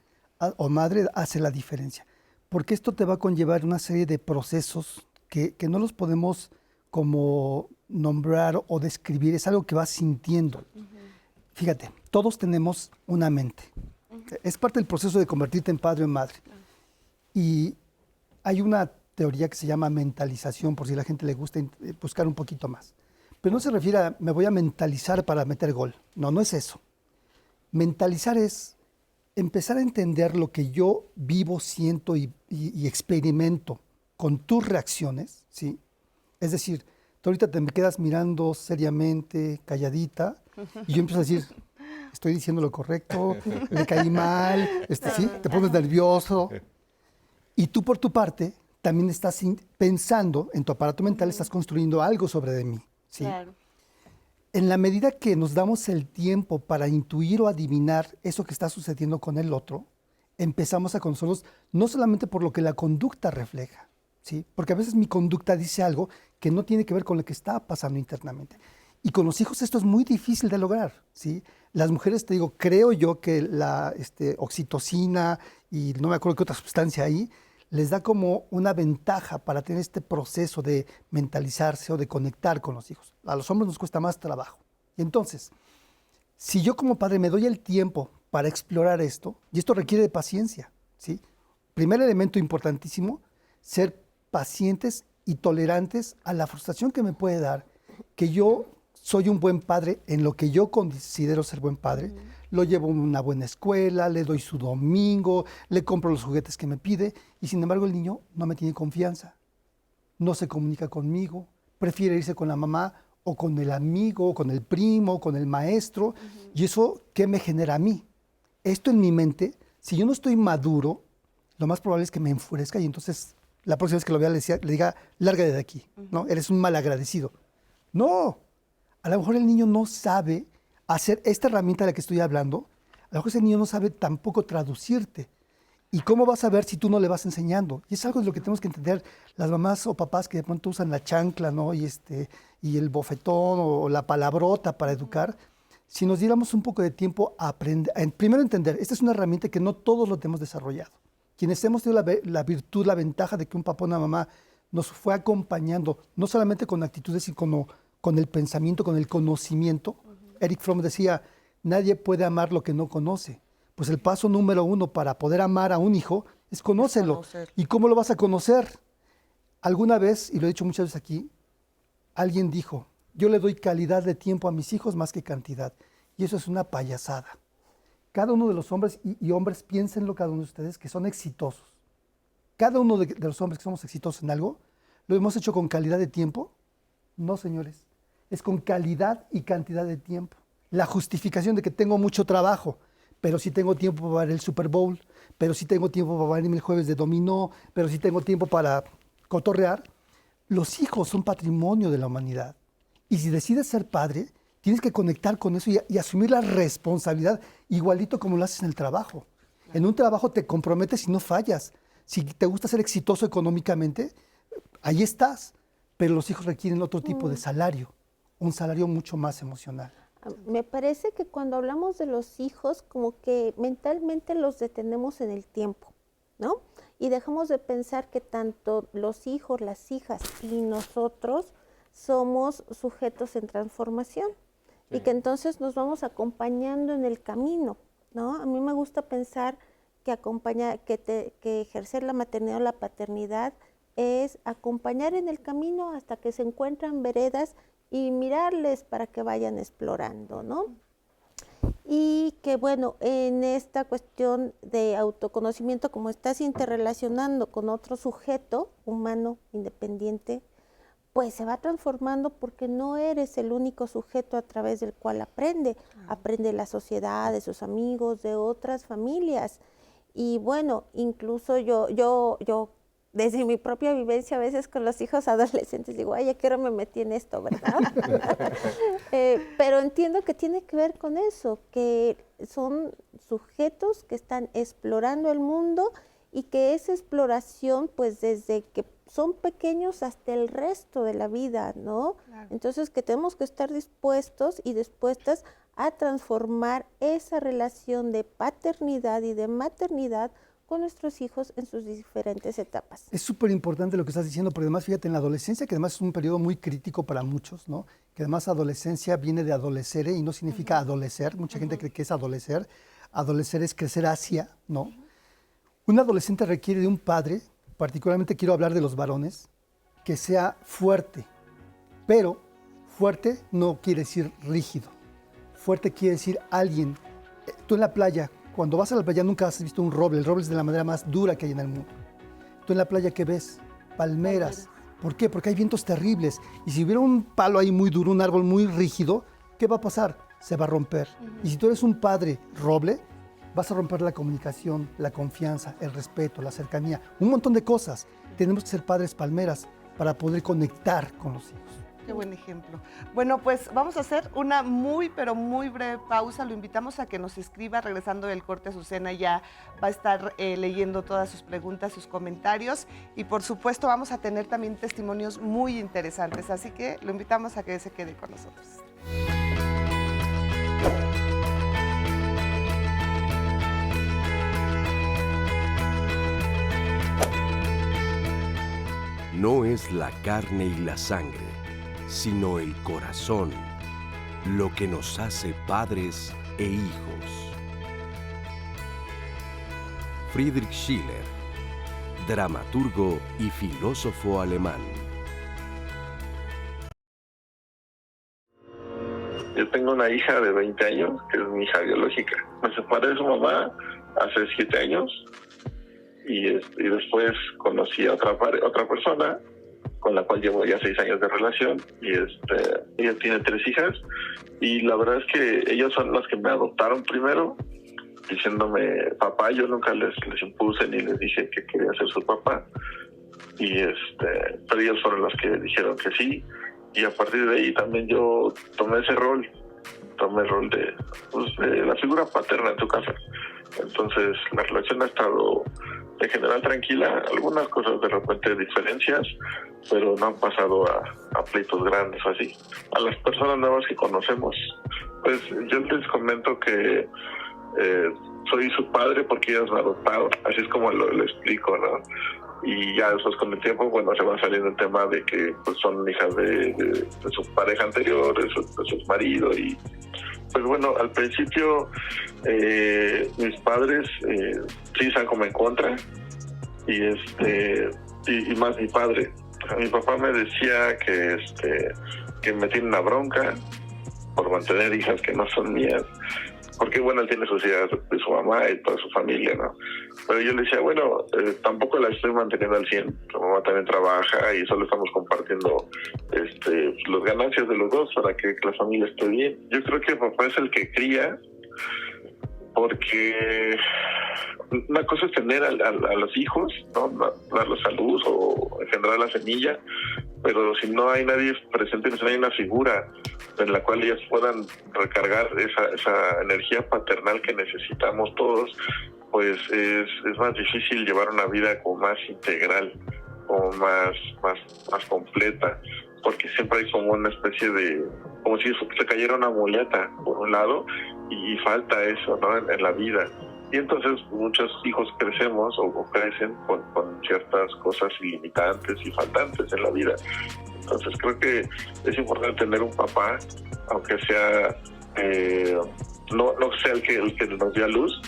o madre hace la diferencia, porque esto te va a conllevar una serie de procesos que no los podemos como nombrar o describir, es algo que vas sintiendo. Fíjate, todos tenemos una mente. Es parte del proceso de convertirte en padre o en madre. Y hay una teoría que se llama mentalización, por si a la gente le gusta buscar un poquito más. Pero no se refiere a me voy a mentalizar para meter gol. No es eso. Mentalizar es empezar a entender lo que yo vivo, siento y experimento con tus reacciones, ¿sí? Es decir, tú ahorita te me quedas mirando seriamente, calladita, y yo empiezo a decir, estoy diciendo lo correcto, me caí mal, ¿sí? Te pones nervioso. Y tú por tu parte también estás pensando en tu aparato mental, estás construyendo algo sobre de mí, ¿sí? Claro. En la medida que nos damos el tiempo para intuir o adivinar eso que está sucediendo con el otro, empezamos a conocerlos no solamente por lo que la conducta refleja, ¿sí? Porque a veces mi conducta dice algo que no tiene que ver con lo que está pasando internamente. Y con los hijos esto es muy difícil de lograr, ¿sí? Las mujeres, te digo, creo yo que la oxitocina y no me acuerdo qué otra sustancia ahí, les da como una ventaja para tener este proceso de mentalizarse o de conectar con los hijos. A los hombres nos cuesta más trabajo. Y entonces, si yo como padre me doy el tiempo para explorar esto, y esto requiere de paciencia, ¿sí? Primer elemento importantísimo, ser pacientes y tolerantes a la frustración que me puede dar, que yo soy un buen padre en lo que yo considero ser buen padre, lo llevo a una buena escuela, le doy su domingo, le compro los juguetes que me pide, y sin embargo el niño no me tiene confianza, no se comunica conmigo, prefiere irse con la mamá o con el amigo, o con el primo, o con el maestro, y eso, ¿qué me genera a mí? Esto en mi mente, si yo no estoy maduro, lo más probable es que me enfurezca y entonces la próxima vez que lo vea le diga, lárgate de aquí, ¿no? Eres un malagradecido. No, a lo mejor el niño no sabe hacer esta herramienta de la que estoy hablando, a lo mejor ese niño no sabe tampoco traducirte. ¿Y cómo vas a ver si tú no le vas enseñando? Y es algo de lo que tenemos que entender las mamás o papás que de pronto usan la chancla, ¿no? Y el bofetón o la palabrota para educar. Si nos diéramos un poco de tiempo a aprender, primero entender, esta es una herramienta que no todos lo tenemos desarrollado. Quienes hemos tenido la virtud, la ventaja de que un papá o una mamá nos fue acompañando, no solamente con actitudes, sino con el pensamiento, con el conocimiento. Eric Fromm decía, nadie puede amar lo que no conoce. Pues el paso número 1 para poder amar a un hijo es conócelo. ¿Y cómo lo vas a conocer? Alguna vez, y lo he dicho muchas veces aquí, alguien dijo, yo le doy calidad de tiempo a mis hijos más que cantidad. Y eso es una payasada. Cada uno de los hombres, y hombres, piénsenlo cada uno de ustedes, que son exitosos. Cada uno de los hombres que somos exitosos en algo, ¿lo hemos hecho con calidad de tiempo? No, señores. Es con calidad y cantidad de tiempo. La justificación de que tengo mucho trabajo, pero sí tengo tiempo para ver el Super Bowl, pero sí tengo tiempo para verme el jueves de dominó, pero sí tengo tiempo para cotorrear. Los hijos son patrimonio de la humanidad. Y si decides ser padre, tienes que conectar con eso y asumir la responsabilidad, igualito como lo haces en el trabajo. En un trabajo te comprometes y no fallas. Si te gusta ser exitoso económicamente, ahí estás. Pero los hijos requieren otro tipo de salario, un salario mucho más emocional. Me parece que cuando hablamos de los hijos, como que mentalmente los detenemos en el tiempo, ¿no? Y dejamos de pensar que tanto los hijos, las hijas y nosotros somos sujetos en transformación. Sí. Y que entonces nos vamos acompañando en el camino, ¿no? A mí me gusta pensar que que ejercer la maternidad o la paternidad es acompañar en el camino hasta que se encuentran veredas y mirarles para que vayan explorando, ¿no? Y que bueno, en esta cuestión de autoconocimiento, como estás interrelacionando con otro sujeto humano independiente, pues se va transformando porque no eres el único sujeto a través del cual aprende. Aprende la sociedad, de sus amigos, de otras familias. Y bueno, incluso yo desde mi propia vivencia a veces con los hijos adolescentes digo, ay, ¿a qué hora me metí en esto, verdad? Pero entiendo que tiene que ver con eso, que son sujetos que están explorando el mundo y que esa exploración, pues desde que son pequeños hasta el resto de la vida, ¿no? Claro. Entonces que tenemos que estar dispuestos y dispuestas a transformar esa relación de paternidad y de maternidad con nuestros hijos en sus diferentes etapas. Es súper importante lo que estás diciendo, porque además fíjate en la adolescencia, que además es un periodo muy crítico para muchos, ¿no? Que además adolescencia viene de adolecere y no significa adolecer, mucha gente cree que es adolecer. Adolecer es crecer hacia, ¿no? Un adolescente requiere de un padre, particularmente quiero hablar de los varones, que sea fuerte, pero fuerte no quiere decir rígido, fuerte quiere decir alguien. Tú en la playa, cuando vas a la playa nunca has visto un roble, el roble es de la madera más dura que hay en el mundo. Tú en la playa, ¿qué ves? Palmeras. ¿Por qué? Porque hay vientos terribles y si hubiera un palo ahí muy duro, un árbol muy rígido, ¿qué va a pasar? se va a romper. Y si tú eres un padre roble, vas a romper la comunicación, la confianza, el respeto, la cercanía, un montón de cosas. Tenemos que ser padres palmeras para poder conectar con los hijos. Qué buen ejemplo. Bueno, pues vamos a hacer una muy, pero muy breve pausa. Lo invitamos a que nos escriba. Regresando del corte, Azucena ya va a estar leyendo todas sus preguntas, sus comentarios. Y por supuesto vamos a tener también testimonios muy interesantes. Así que lo invitamos a que se quede con nosotros. No es la carne y la sangre, sino el corazón, lo que nos hace padres e hijos. Friedrich Schiller, dramaturgo y filósofo alemán. Yo tengo una hija de 20 años, que es mi hija biológica. Me separé de su mamá hace 7 años y después conocí a otra persona con la cual llevo ya 6 años de relación y ella tiene 3 hijas y la verdad es que ellas son las que me adoptaron primero, diciéndome papá. Yo nunca les impuse ni les dije que quería ser su papá pero ellos fueron los que dijeron que sí, y a partir de ahí también yo tomé el rol de la figura paterna en tu casa. Entonces la relación ha estado en general tranquila, algunas cosas de repente diferencias, pero no han pasado a pleitos grandes o así. A las personas nuevas que conocemos, pues yo les comento que soy su padre porque ellas me adoptaron, así es como lo explico, ¿no? Y ya después con el tiempo, bueno, se va saliendo el tema de que pues, son hijas de su pareja anterior, de su marido, y pues bueno, al principio mis padres sí están como en contra, y más mi padre. Mi papá me decía que me tiene una bronca por mantener hijas que no son mías, porque bueno, él tiene sus hijas de su mamá y toda su familia, ¿no? Pero yo le decía, bueno, tampoco la estoy manteniendo al 100, su mamá también trabaja y solo estamos compartiendo las ganancias de los dos para que la familia esté bien. Yo creo que papá es el que cría, porque una cosa es tener a los hijos, ¿no? Darles a luz o engendrar la semilla, pero si no hay nadie presente, si no hay una figura en la cual ellas puedan recargar esa energía paternal que necesitamos todos, pues es más difícil llevar una vida como más integral, como más completa, porque siempre hay como una especie de, como si se cayera una muleta por un lado y falta eso, ¿no? en la vida. Y entonces muchos hijos crecemos o crecen con ciertas cosas limitantes y faltantes en la vida. Entonces creo que es importante tener un papá, aunque sea no sea el que nos dé a luz,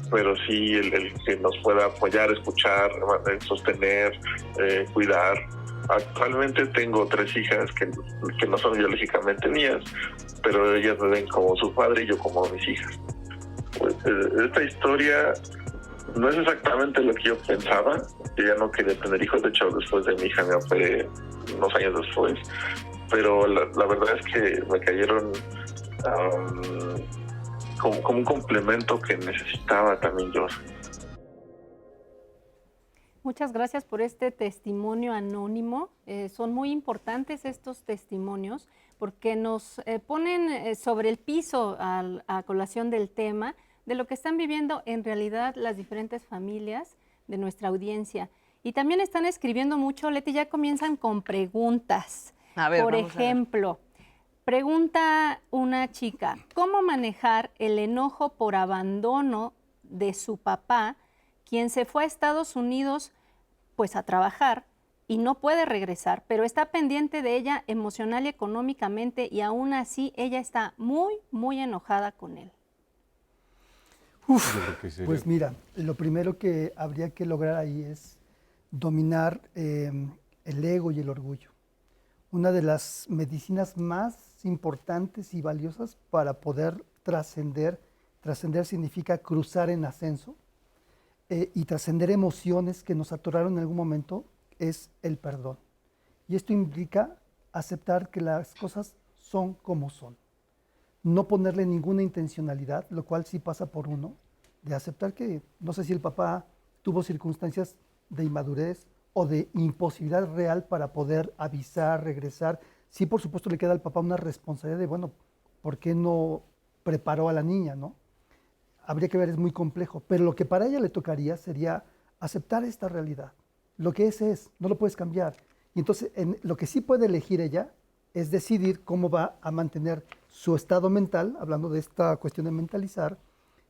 pero sí el que nos pueda apoyar, escuchar, sostener, cuidar. Actualmente tengo 3 hijas que no son biológicamente mías, pero ellas me ven como su padre y yo como mis hijas. Pues, esta historia no es exactamente lo que yo pensaba. Yo ya no quería tener hijos, de hecho después de mi hija me operé unos años después, pero la verdad es que me cayeron como un complemento que necesitaba también yo. Muchas gracias por este testimonio anónimo. Son muy importantes estos testimonios porque nos ponen sobre el piso a colación del tema de lo que están viviendo en realidad las diferentes familias de nuestra audiencia. Y también están escribiendo mucho, Leti, ya comienzan con preguntas. A ver, por ejemplo, pregunta una chica, ¿cómo manejar el enojo por abandono de su papá, quien se fue a Estados Unidos pues a trabajar y no puede regresar, pero está pendiente de ella emocional y económicamente y aún así ella está muy, muy enojada con él? Pues mira, lo primero que habría que lograr ahí es dominar el ego y el orgullo. Una de las medicinas más importantes y valiosas para poder trascender significa cruzar en ascenso, y trascender emociones que nos atoraron en algún momento es el perdón. Y esto implica aceptar que las cosas son como son. no ponerle ninguna intencionalidad, lo cual sí pasa por uno, de aceptar que, no sé si el papá tuvo circunstancias de inmadurez o de imposibilidad real para poder avisar, regresar. Sí, por supuesto, le queda al papá una responsabilidad de, bueno, ¿por qué no preparó a la niña, no? Habría que ver, es muy complejo, pero lo que para ella le tocaría sería aceptar esta realidad. Lo que es, no lo puedes cambiar. Y entonces, lo que sí puede elegir ella es decidir cómo va a mantener su estado mental, hablando de esta cuestión de mentalizar,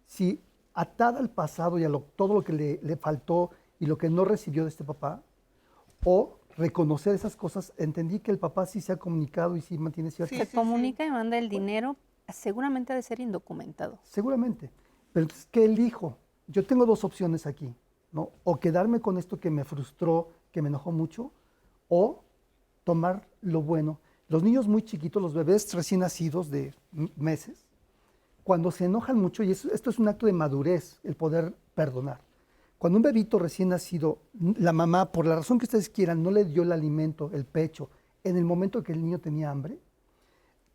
si atada al pasado y a todo lo que le faltó y lo que no recibió de este papá, o reconocer esas cosas. Entendí que el papá sí se ha comunicado y sí mantiene ciertas... Se comunica y manda el dinero, seguramente ha de ser indocumentado. Seguramente. Pero entonces, ¿qué elijo? Yo tengo dos opciones aquí, ¿no? O quedarme con esto que me frustró, que me enojó mucho, o tomar lo bueno. Los niños muy chiquitos, los bebés recién nacidos de meses, cuando se enojan mucho, y esto es un acto de madurez, el poder perdonar. Cuando un bebito recién nacido, la mamá, por la razón que ustedes quieran, no le dio el alimento, el pecho, en el momento que el niño tenía hambre,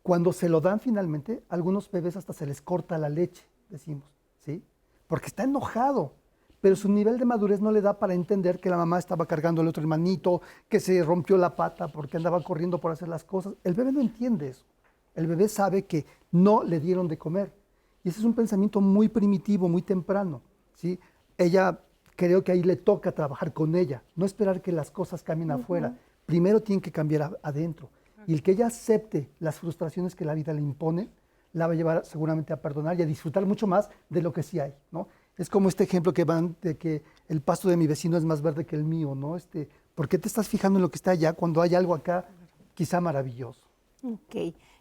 cuando se lo dan finalmente, a algunos bebés hasta se les corta la leche, decimos, ¿sí? Porque está enojado, pero su nivel de madurez no le da para entender que la mamá estaba cargando al otro hermanito, que se rompió la pata porque andaba corriendo por hacer las cosas. El bebé no entiende eso. El bebé sabe que no le dieron de comer. Y ese es un pensamiento muy primitivo, muy temprano, ¿sí? Ella, creo que ahí le toca trabajar con ella, no esperar que las cosas cambien afuera. Primero tienen que cambiar adentro. Y el que ella acepte las frustraciones que la vida le impone, la va a llevar seguramente a perdonar y a disfrutar mucho más de lo que sí hay, ¿no? Es como este ejemplo que van de que el pasto de mi vecino es más verde que el mío, ¿no? ¿Por qué te estás fijando en lo que está allá cuando hay algo acá quizá maravilloso? Ok.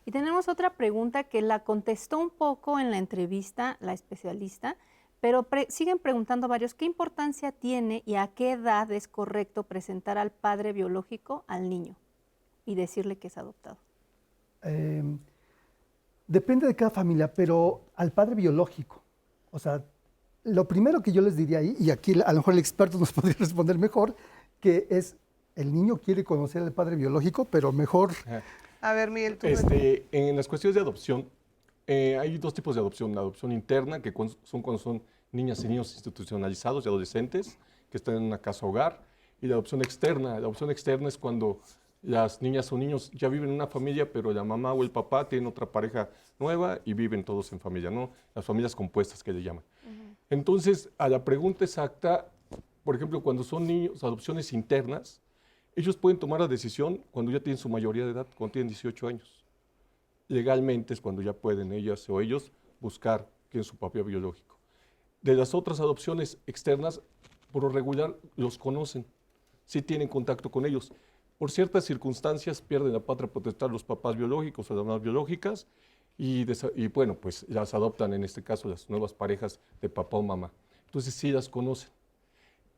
Y tenemos otra pregunta que la contestó un poco en la entrevista la especialista, pero siguen preguntando varios, ¿qué importancia tiene y a qué edad es correcto presentar al padre biológico al niño y decirle que es adoptado? Depende de cada familia, pero al padre biológico, o sea, lo primero que yo les diría ahí, y aquí a lo mejor el experto nos podría responder mejor, que es, el niño quiere conocer al padre biológico, pero mejor... A ver, Miguel, tú... En las cuestiones de adopción, hay dos tipos de adopción. La adopción interna, que son cuando son niñas y niños institucionalizados y adolescentes, que están en una casa hogar, y la adopción externa. La adopción externa es cuando las niñas o niños ya viven en una familia, pero la mamá o el papá tienen otra pareja nueva y viven todos en familia, ¿no? Las familias compuestas que le llaman. Entonces, a la pregunta exacta, por ejemplo, cuando son niños, adopciones internas, ellos pueden tomar la decisión cuando ya tienen su mayoría de edad, cuando tienen 18 años. Legalmente es cuando ya pueden ellas o ellos buscar quién es su papá biológico. De las otras adopciones externas, por lo regular los conocen, sí tienen contacto con ellos. Por ciertas circunstancias pierden la patria potestad los papás biológicos o las mamás biológicas, y bueno, pues las adoptan en este caso las nuevas parejas de papá o mamá. Entonces sí las conocen.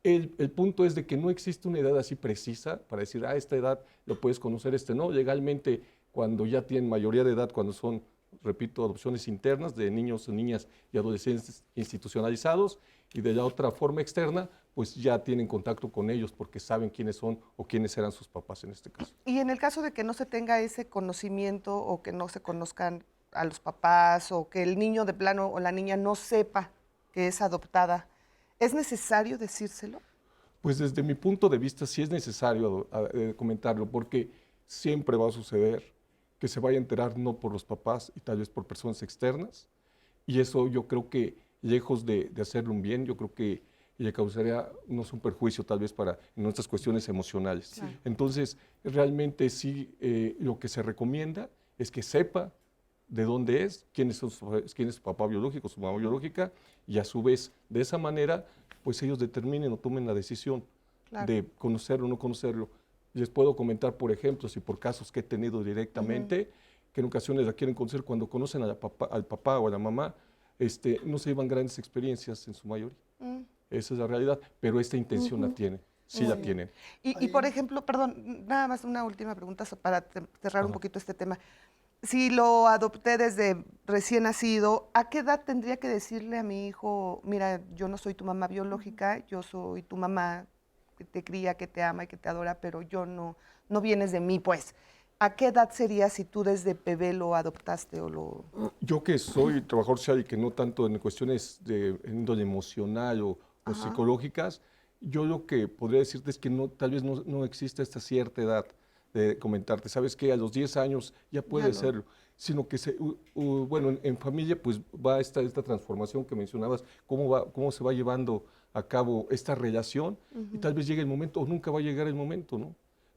El punto es de que no existe una edad así precisa para decir, a esta edad lo puedes conocer, no. Legalmente, cuando ya tienen mayoría de edad, cuando son, repito, adopciones internas de niños, niñas y adolescentes institucionalizados, y de la otra forma externa, pues ya tienen contacto con ellos porque saben quiénes son o quiénes eran sus papás en este caso. Y en el caso de que no se tenga ese conocimiento o que no se conozcan a los papás o que el niño de plano o la niña no sepa que es adoptada, ¿es necesario decírselo? Pues desde mi punto de vista sí es necesario comentarlo, porque siempre va a suceder que se vaya a enterar no por los papás y tal vez por personas externas, y eso yo creo que lejos de hacerle un bien, yo creo que le causaría un perjuicio tal vez para nuestras cuestiones emocionales. Sí. Entonces, realmente sí, lo que se recomienda es que sepa de dónde es, quién es su papá biológico, su mamá biológica, y a su vez, de esa manera, pues ellos determinen o tomen la decisión de conocerlo o no conocerlo. Les puedo comentar, por ejemplo, si por casos que he tenido directamente, que en ocasiones la quieren conocer, cuando conocen al papá o a la mamá, no se llevan grandes experiencias en su mayoría. Esa es la realidad, pero esta intención la tienen. Sí la tienen. Y por ejemplo, perdón, nada más una última pregunta para cerrar un poquito este tema. Si lo adopté desde recién nacido, ¿a qué edad tendría que decirle a mi hijo, mira, yo no soy tu mamá biológica, yo soy tu mamá que te cría, que te ama y que te adora, pero yo no vienes de mí, pues? ¿A qué edad sería si tú desde bebé lo adoptaste o lo...? Yo que soy trabajador social y que no tanto en cuestiones de índole emocional o psicológicas, yo lo que podría decirte es que tal vez no existe esta cierta edad de comentarte. Sabes que a los 10 años ya puede serlo, sino que, bueno, en familia pues va esta transformación que mencionabas, cómo se va llevando a cabo esta relación y tal vez llegue el momento o nunca va a llegar el momento, ¿no?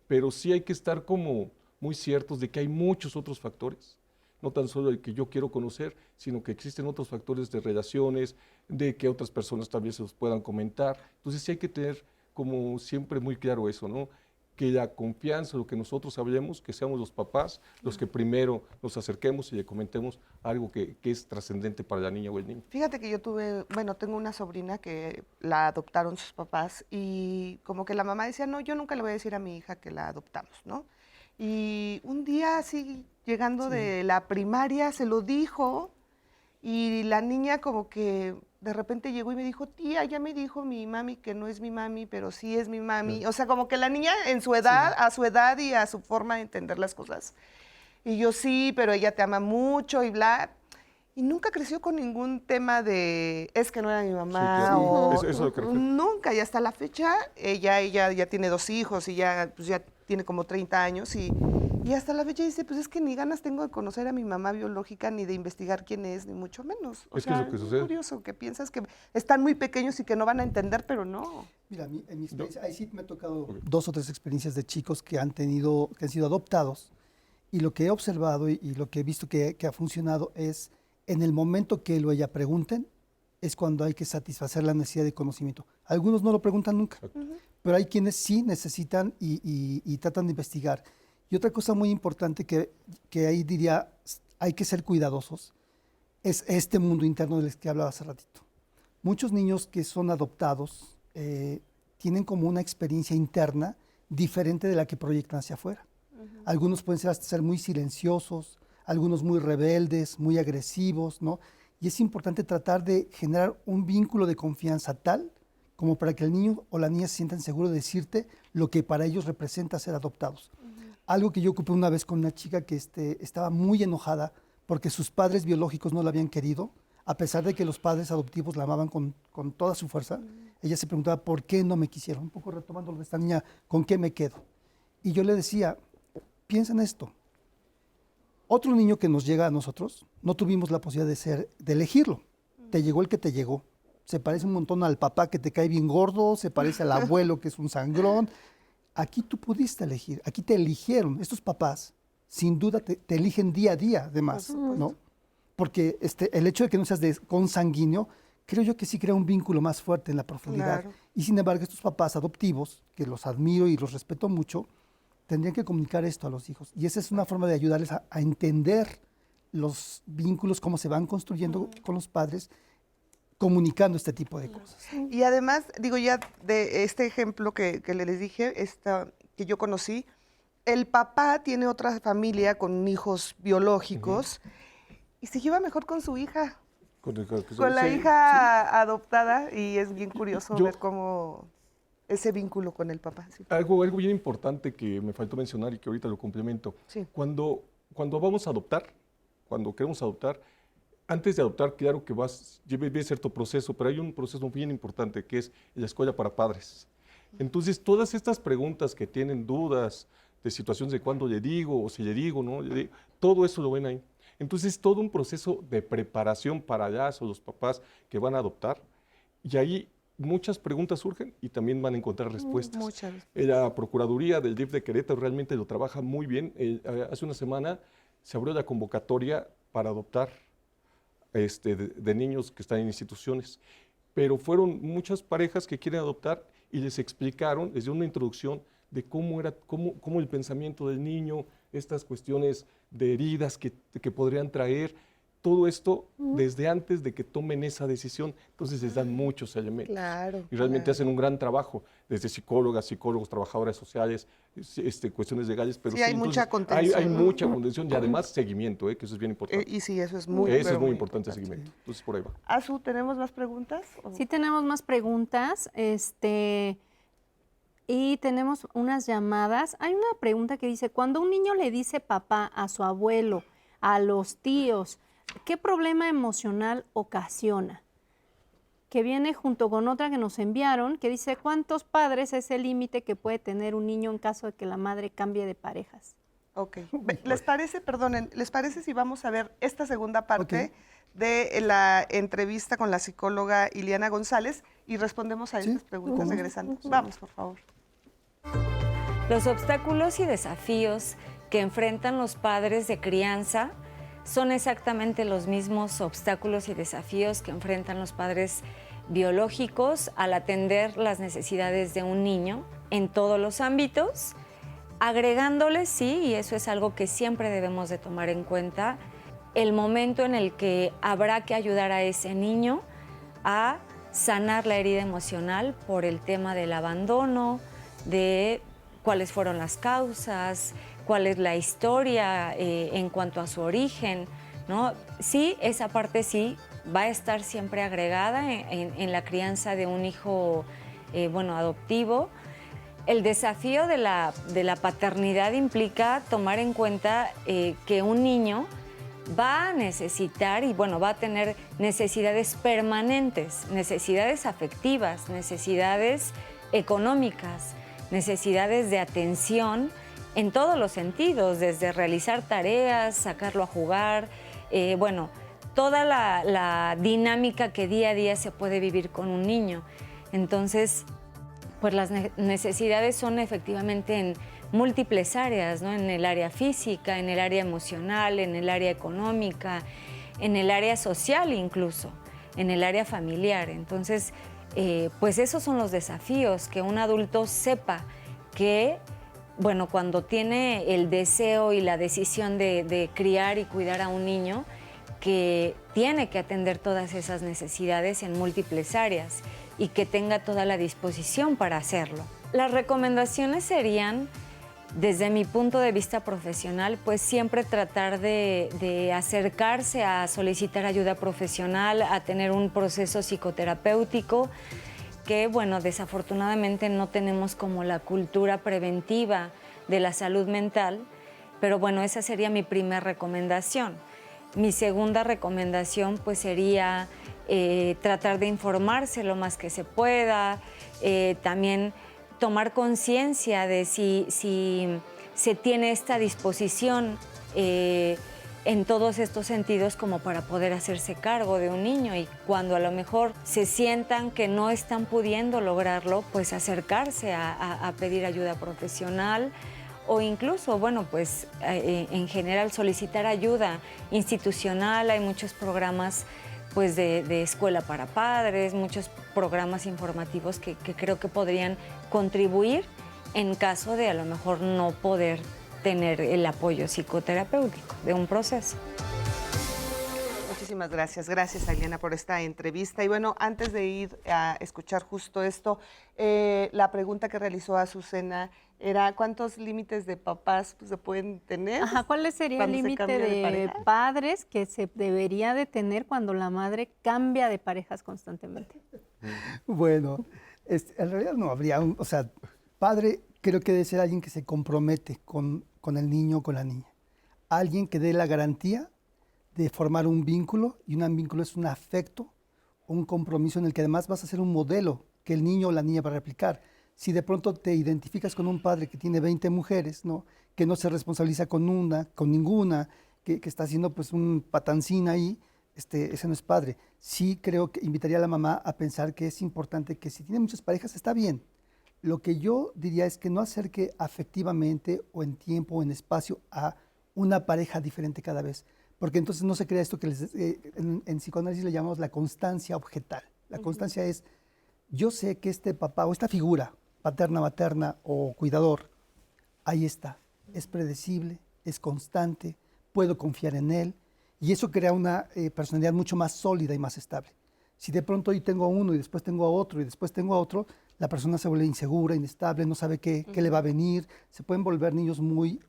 Pero sí hay que estar como muy ciertos de que hay muchos otros factores, no tan solo el que yo quiero conocer, sino que existen otros factores de relaciones, de que otras personas también se los puedan comentar. Entonces sí hay que tener como siempre muy claro eso, ¿no? Que la confianza, lo que nosotros hablemos, que seamos los papás los que primero nos acerquemos y le comentemos algo que es trascendente para la niña o el niño. Fíjate que yo tengo una sobrina que la adoptaron sus papás y como que la mamá decía, no, yo nunca le voy a decir a mi hija que la adoptamos, ¿no? Y un día así, llegando de la primaria, se lo dijo y la niña como que de repente llegó y me dijo, tía, ya me dijo mi mami que no es mi mami, pero sí es mi mami. Sí. O sea, como que la niña en su edad, a su edad y a su forma de entender las cosas. Y yo sí, pero ella te ama mucho y bla. Y nunca creció con ningún tema de, es que no era mi mamá. Sí, o, eso es lo que refiero. Nunca, y hasta la fecha, ella ya tiene 2 hijos y ya tiene como 30 años y hasta la fecha dice, pues es que ni ganas tengo de conocer a mi mamá biológica, ni de investigar quién es, ni mucho menos. O sea, es lo que sucede. Es curioso que piensas que están muy pequeños y que no van a entender, pero no. Mira, en mi experiencia, ahí sí me ha tocado 2 o 3 experiencias de chicos que han sido adoptados, y lo que he observado y lo que he visto que ha funcionado es, en el momento que él o ella pregunten, es cuando hay que satisfacer la necesidad de conocimiento. Algunos no lo preguntan nunca, pero hay quienes sí necesitan y tratan de investigar. Y otra cosa muy importante que ahí diría, hay que ser cuidadosos, es este mundo interno del que hablaba hace ratito. Muchos niños que son adoptados tienen como una experiencia interna diferente de la que proyectan hacia afuera. Algunos pueden ser muy silenciosos, algunos muy rebeldes, muy agresivos, ¿no? Y es importante tratar de generar un vínculo de confianza tal como para que el niño o la niña se sientan seguros de decirte lo que para ellos representa ser adoptados. Algo que yo ocupé una vez con una chica que estaba muy enojada porque sus padres biológicos no la habían querido, a pesar de que los padres adoptivos la amaban con toda su fuerza. Ella se preguntaba, ¿por qué no me quisieron? Un poco retomando lo de esta niña, ¿con qué me quedo? Y yo le decía, piensa en esto. Otro niño que nos llega a nosotros, no tuvimos la posibilidad de elegirlo. Te llegó el que te llegó. Se parece un montón al papá que te cae bien gordo, se parece al abuelo que es un sangrón. Aquí tú pudiste elegir, aquí te eligieron. Estos papás, sin duda, te eligen día a día, además, ¿no? Porque el hecho de que no seas consanguíneo, creo yo que sí crea un vínculo más fuerte en la profundidad. Claro. Y sin embargo, estos papás adoptivos, que los admiro y los respeto mucho, tendrían que comunicar esto a los hijos. Y esa es una forma de ayudarles a entender los vínculos, cómo se van construyendo con los padres, comunicando este tipo de cosas. Y además, digo ya de este ejemplo que les dije, que yo conocí, el papá tiene otra familia con hijos biológicos y se lleva mejor con su hija, con la hija adoptada, y es bien curioso ver cómo ese vínculo con el papá. Sí. Algo bien importante que me faltó mencionar y que ahorita lo complemento. Sí. Cuando vamos a adoptar, cuando queremos adoptar, antes de adoptar, claro que lleve cierto proceso, pero hay un proceso bien importante que es la escuela para padres. Entonces, todas estas preguntas que tienen dudas de situaciones de cuándo le digo o si le digo, ¿no? Todo eso lo ven ahí. Entonces, todo un proceso de preparación para los papás que van a adoptar, y ahí muchas preguntas surgen y también van a encontrar respuestas. Muchas. La Procuraduría del DIF de Querétaro realmente lo trabaja muy bien. Hace una semana se abrió la convocatoria para adoptar de niños que están en instituciones, pero fueron muchas parejas que quieren adoptar y les explicaron desde una introducción de cómo el pensamiento del niño, estas cuestiones de heridas que podrían traer, todo esto desde antes de que tomen esa decisión. Entonces les dan muchos elementos. Claro, y realmente hacen un gran trabajo, desde psicólogas, trabajadoras sociales, cuestiones legales. Pero sí, hay mucha contención. Hay mucha contención y además seguimiento, que eso es bien importante. Y sí, eso es muy importante, el seguimiento. Entonces por ahí va. Azu, ¿tenemos más preguntas? Sí, tenemos más preguntas. Y tenemos unas llamadas. Hay una pregunta que dice, cuando un niño le dice papá a su abuelo, a los tíos, ¿qué problema emocional ocasiona? Que viene junto con otra que nos enviaron, que dice, ¿cuántos padres es el límite que puede tener un niño en caso de que la madre cambie de parejas? Ok. ¿Les parece, perdonen, les parece si vamos a ver esta segunda parte de la entrevista con la psicóloga Ileana González y respondemos a estas preguntas regresando? Vamos, por favor. Los obstáculos y desafíos que enfrentan los padres de crianza son exactamente los mismos obstáculos y desafíos que enfrentan los padres biológicos al atender las necesidades de un niño en todos los ámbitos, agregándoles, sí, y eso es algo que siempre debemos de tomar en cuenta, el momento en el que habrá que ayudar a ese niño a sanar la herida emocional por el tema del abandono, de cuáles fueron las causas, cuál es la historia en cuanto a su origen, ¿no? Sí, esa parte sí va a estar siempre agregada en la crianza de un hijo, adoptivo. El desafío de la paternidad implica tomar en cuenta que un niño va a necesitar va a tener necesidades permanentes, necesidades afectivas, necesidades económicas, necesidades de atención en todos los sentidos, desde realizar tareas, sacarlo a jugar, toda la dinámica que día a día se puede vivir con un niño. Entonces, pues las necesidades son efectivamente en múltiples áreas, ¿no? En el área física, en el área emocional, en el área económica, en el área social incluso, en el área familiar. Entonces, pues esos son los desafíos, que un adulto sepa que, cuando tiene el deseo y la decisión de criar y cuidar a un niño, que tiene que atender todas esas necesidades en múltiples áreas y que tenga toda la disposición para hacerlo. Las recomendaciones serían, desde mi punto de vista profesional, pues siempre tratar de acercarse a solicitar ayuda profesional, a tener un proceso psicoterapéutico, que desafortunadamente no tenemos como la cultura preventiva de la salud mental, pero esa sería mi primera recomendación. Mi segunda recomendación pues sería tratar de informarse lo más que se pueda, también tomar conciencia de si se tiene esta disposición en todos estos sentidos como para poder hacerse cargo de un niño, y cuando a lo mejor se sientan que no están pudiendo lograrlo, pues acercarse a pedir ayuda profesional o incluso, en general solicitar ayuda institucional. Hay muchos programas pues de escuela para padres, muchos programas informativos que creo que podrían contribuir en caso de a lo mejor no poder tener el apoyo psicoterapéutico de un proceso. Muchísimas gracias. Gracias, Ileana, por esta entrevista. Y antes de ir a escuchar justo esto, la pregunta que realizó Azucena era ¿cuántos límites de papás se pueden tener? Ajá, ¿cuál sería el límite de padres que se debería de tener cuando la madre cambia de parejas constantemente? Bueno, en realidad no habría padre creo que debe ser alguien que se compromete con el niño o con la niña. Alguien que dé la garantía de formar un vínculo, y un vínculo es un afecto, un compromiso en el que además vas a ser un modelo que el niño o la niña va a replicar. Si de pronto te identificas con un padre que tiene 20 mujeres, ¿no? Que no se responsabiliza con ninguna, que está haciendo pues un patancín ahí, ese no es padre. Sí creo que invitaría a la mamá a pensar que es importante que si tiene muchas parejas está bien. Lo que yo diría es que no acerque afectivamente o en tiempo o en espacio a una pareja diferente cada vez, porque entonces no se crea esto que en psicoanálisis le llamamos la constancia objetal. La constancia es, yo sé que este papá o esta figura, paterna, materna o cuidador, ahí está, es predecible, es constante, puedo confiar en él, y eso crea una personalidad mucho más sólida y más estable. Si de pronto hoy tengo a uno y después tengo a otro y después tengo a otro, la persona se vuelve insegura, inestable, no sabe qué le va a venir, se pueden volver niños muy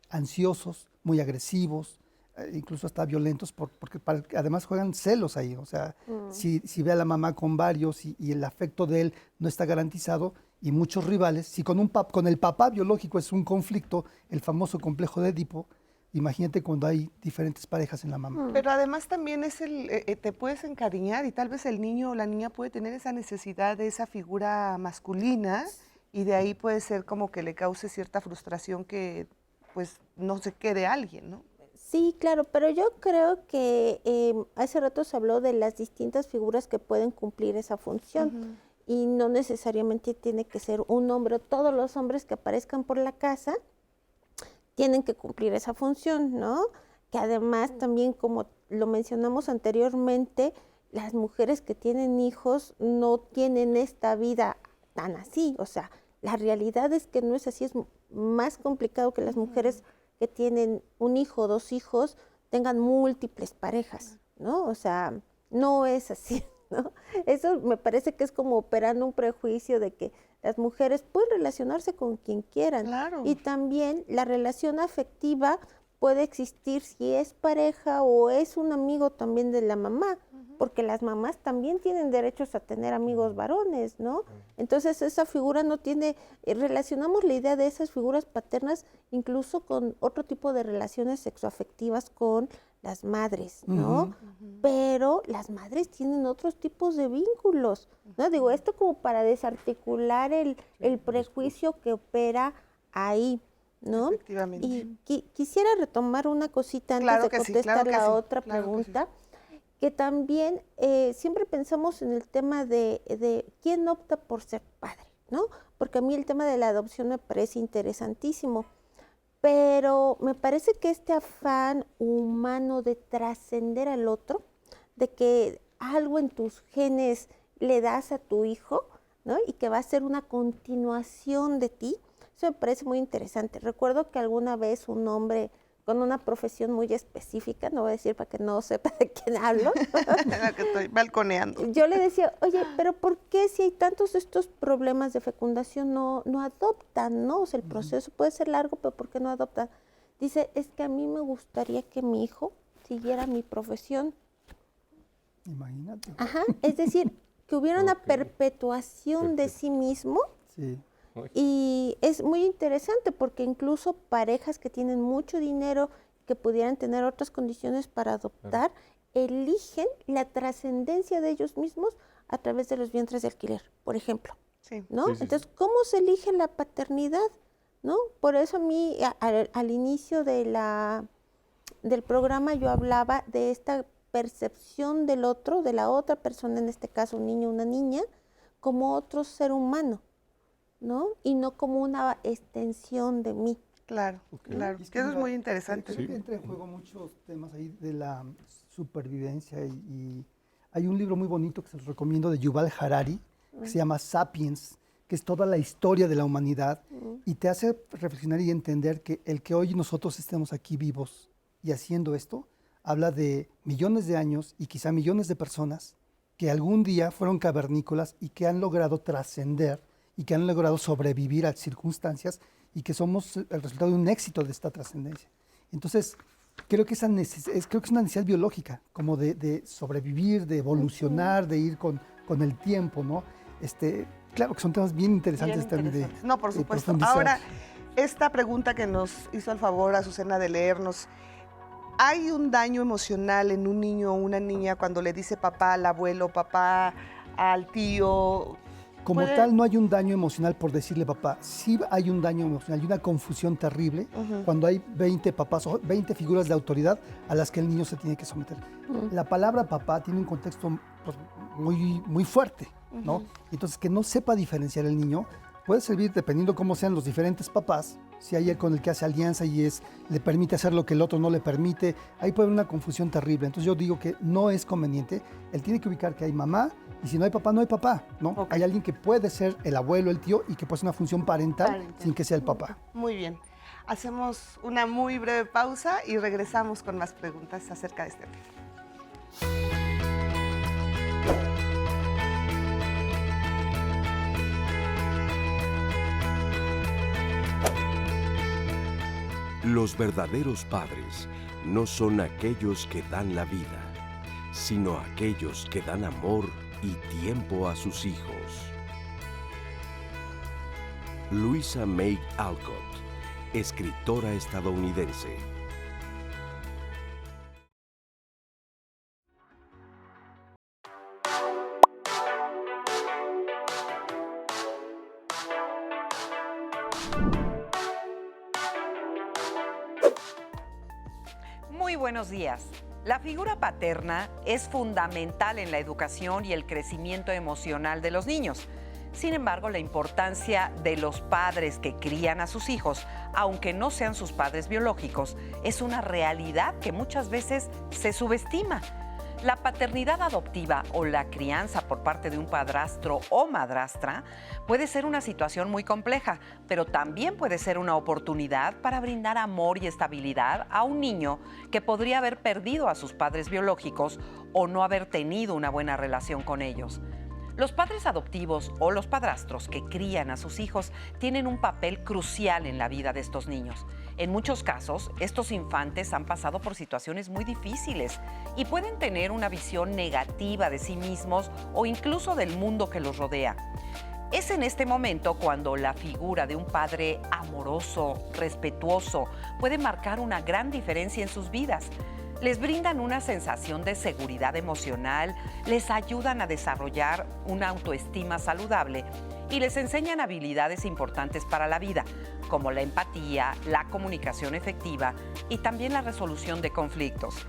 ansiosos, muy agresivos, incluso hasta violentos, porque además juegan celos ahí. O sea, si ve a la mamá con varios y el afecto de él no está garantizado, y muchos rivales, si con el papá biológico es un conflicto, el famoso complejo de Edipo, imagínate cuando hay diferentes parejas en la mamá. Pero además también es te puedes encariñar y tal vez el niño o la niña puede tener esa necesidad de esa figura masculina y de ahí puede ser como que le cause cierta frustración que pues no se quede alguien, ¿no? Sí, claro, pero yo creo que hace rato se habló de las distintas figuras que pueden cumplir esa función y no necesariamente tiene que ser un hombre, todos los hombres que aparezcan por la casa tienen que cumplir esa función, ¿no? Que además también, como lo mencionamos anteriormente, las mujeres que tienen hijos no tienen esta vida tan así, o sea, la realidad es que no es así, es más complicado que las mujeres que tienen un hijo o 2 hijos tengan múltiples parejas, ¿no? O sea, no es así, ¿no? Eso me parece que es como operando un prejuicio de que las mujeres pueden relacionarse con quien quieran. Claro. Y también la relación afectiva puede existir si es pareja o es un amigo también de la mamá, porque las mamás también tienen derechos a tener amigos varones, ¿no? Entonces esa figura no tiene, relacionamos la idea de esas figuras paternas incluso con otro tipo de relaciones sexoafectivas con las madres, ¿no? Pero las madres tienen otros tipos de vínculos, ¿no? Digo, esto como para desarticular el prejuicio que opera ahí, ¿no? Efectivamente. Y quisiera retomar una cosita antes de contestar la otra pregunta, que también siempre pensamos en el tema de quién opta por ser padre, ¿no? Porque a mí el tema de la adopción me parece interesantísimo, pero me parece que este afán humano de trascender al otro, de que algo en tus genes le das a tu hijo, ¿no? Y que va a ser una continuación de ti, eso me parece muy interesante. Recuerdo que alguna vez un hombre con una profesión muy específica, no voy a decir para que no sepa de quién hablo. Que estoy balconeando. Yo le decía, oye, pero ¿por qué si hay tantos estos problemas de fecundación no adoptan, no? O sea, el proceso puede ser largo, pero ¿por qué no adoptan? Dice, es que a mí me gustaría que mi hijo siguiera mi profesión. Imagínate. Ajá, es decir, que hubiera una perpetuación de sí mismo. Sí. Y es muy interesante porque incluso parejas que tienen mucho dinero, que pudieran tener otras condiciones para adoptar, eligen la trascendencia de ellos mismos a través de los vientres de alquiler, por ejemplo. Sí. ¿No? Sí, sí, Entonces, ¿cómo se elige la paternidad? ¿No? Por eso a mí, al inicio del programa, yo hablaba de esta percepción del otro, de la otra persona, en este caso un niño o una niña, como otro ser humano, ¿no? Y no como una extensión de mí. Claro, claro. Y es Que eso es mira, muy interesante. creo que entra en juego muchos temas ahí de la supervivencia y hay un libro muy bonito que se los recomiendo de Yuval Harari, que se llama Sapiens, que es toda la historia de la humanidad y te hace reflexionar y entender que el que hoy nosotros estemos aquí vivos y haciendo esto, habla de millones de años y quizá millones de personas que algún día fueron cavernícolas y que han logrado trascender y que han logrado sobrevivir a circunstancias y que somos el resultado de un éxito de esta trascendencia. Entonces, creo que es una necesidad biológica, como de sobrevivir, de evolucionar, de ir con el tiempo, ¿no? Claro que son temas bien interesantes también. No, por supuesto. profundizar. Ahora, esta pregunta que nos hizo el favor Azucena de leernos, ¿hay un daño emocional en un niño o una niña cuando le dice papá al abuelo, papá al tío? Como tal, no hay un daño emocional por decirle papá. Sí hay un daño emocional y una confusión terrible cuando hay 20 papás o 20 figuras de autoridad a las que el niño se tiene que someter. La palabra papá tiene un contexto pues, muy fuerte, ¿no? Entonces, que no sepa diferenciar el niño puede servir dependiendo cómo sean los diferentes papás. Si hay el con el que hace alianza y le permite hacer lo que el otro no le permite, ahí puede haber una confusión terrible. Entonces yo digo que no es conveniente. Él tiene que ubicar que hay mamá y si no hay papá, no hay papá, ¿no? Okay. Hay alguien que puede ser el abuelo, el tío y que puede ser una función parental sin que sea el papá. Muy bien. Hacemos una muy breve pausa y regresamos con más preguntas acerca de este tema. Los verdaderos padres no son aquellos que dan la vida, sino aquellos que dan amor y tiempo a sus hijos. Louisa May Alcott, escritora estadounidense. Muy buenos días. La figura paterna es fundamental en la educación y el crecimiento emocional de los niños. Sin embargo, la importancia de los padres que crían a sus hijos, aunque no sean sus padres biológicos, es una realidad que muchas veces se subestima. La paternidad adoptiva o la crianza por parte de un padrastro o madrastra puede ser una situación muy compleja, pero también puede ser una oportunidad para brindar amor y estabilidad a un niño que podría haber perdido a sus padres biológicos o no haber tenido una buena relación con ellos. Los padres adoptivos o los padrastros que crían a sus hijos tienen un papel crucial en la vida de estos niños. En muchos casos, estos infantes han pasado por situaciones muy difíciles y pueden tener una visión negativa de sí mismos o incluso del mundo que los rodea. Es en este momento cuando la figura de un padre amoroso, respetuoso, puede marcar una gran diferencia en sus vidas. Les brindan una sensación de seguridad emocional, les ayudan a desarrollar una autoestima saludable y les enseñan habilidades importantes para la vida, como la empatía, la comunicación efectiva y también la resolución de conflictos.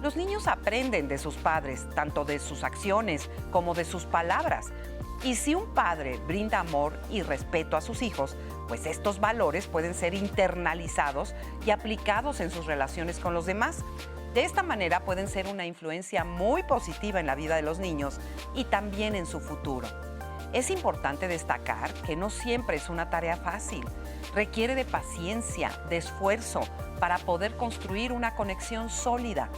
Los niños aprenden de sus padres, tanto de sus acciones como de sus palabras. Y si un padre brinda amor y respeto a sus hijos, pues estos valores pueden ser internalizados y aplicados en sus relaciones con los demás. De esta manera pueden ser una influencia muy positiva en la vida de los niños y también en su futuro. Es importante destacar que no siempre es una tarea fácil. Requiere de paciencia, de esfuerzo para poder construir una conexión sólida.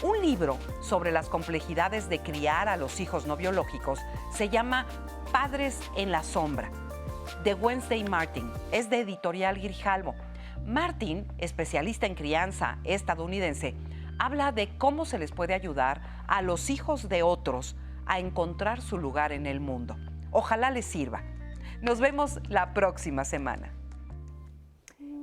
Un libro sobre las complejidades de criar a los hijos no biológicos se llama Padres en la Sombra, de Wednesday Martin. Es de Editorial Grijalbo. Martin, especialista en crianza estadounidense, habla de cómo se les puede ayudar a los hijos de otros a encontrar su lugar en el mundo. Ojalá les sirva. Nos vemos la próxima semana.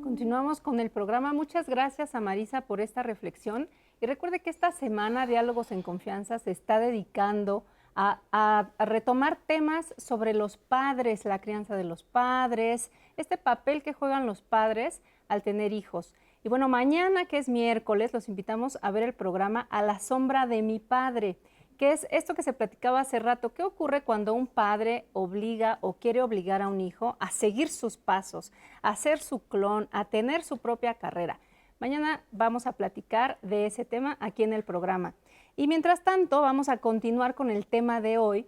Continuamos con el programa. Muchas gracias a Marisa por esta reflexión. Y recuerde que esta semana Diálogos en Confianza se está dedicando a retomar temas sobre los padres, la crianza de los padres, este papel que juegan los padres al tener hijos. Y bueno, mañana, que es miércoles, los invitamos a ver el programa A la sombra de mi padre, que es esto que se platicaba hace rato. ¿Qué ocurre cuando un padre obliga o quiere obligar a un hijo a seguir sus pasos, a ser su clon, a tener su propia carrera? Mañana vamos a platicar de ese tema aquí en el programa. Y mientras tanto, vamos a continuar con el tema de hoy.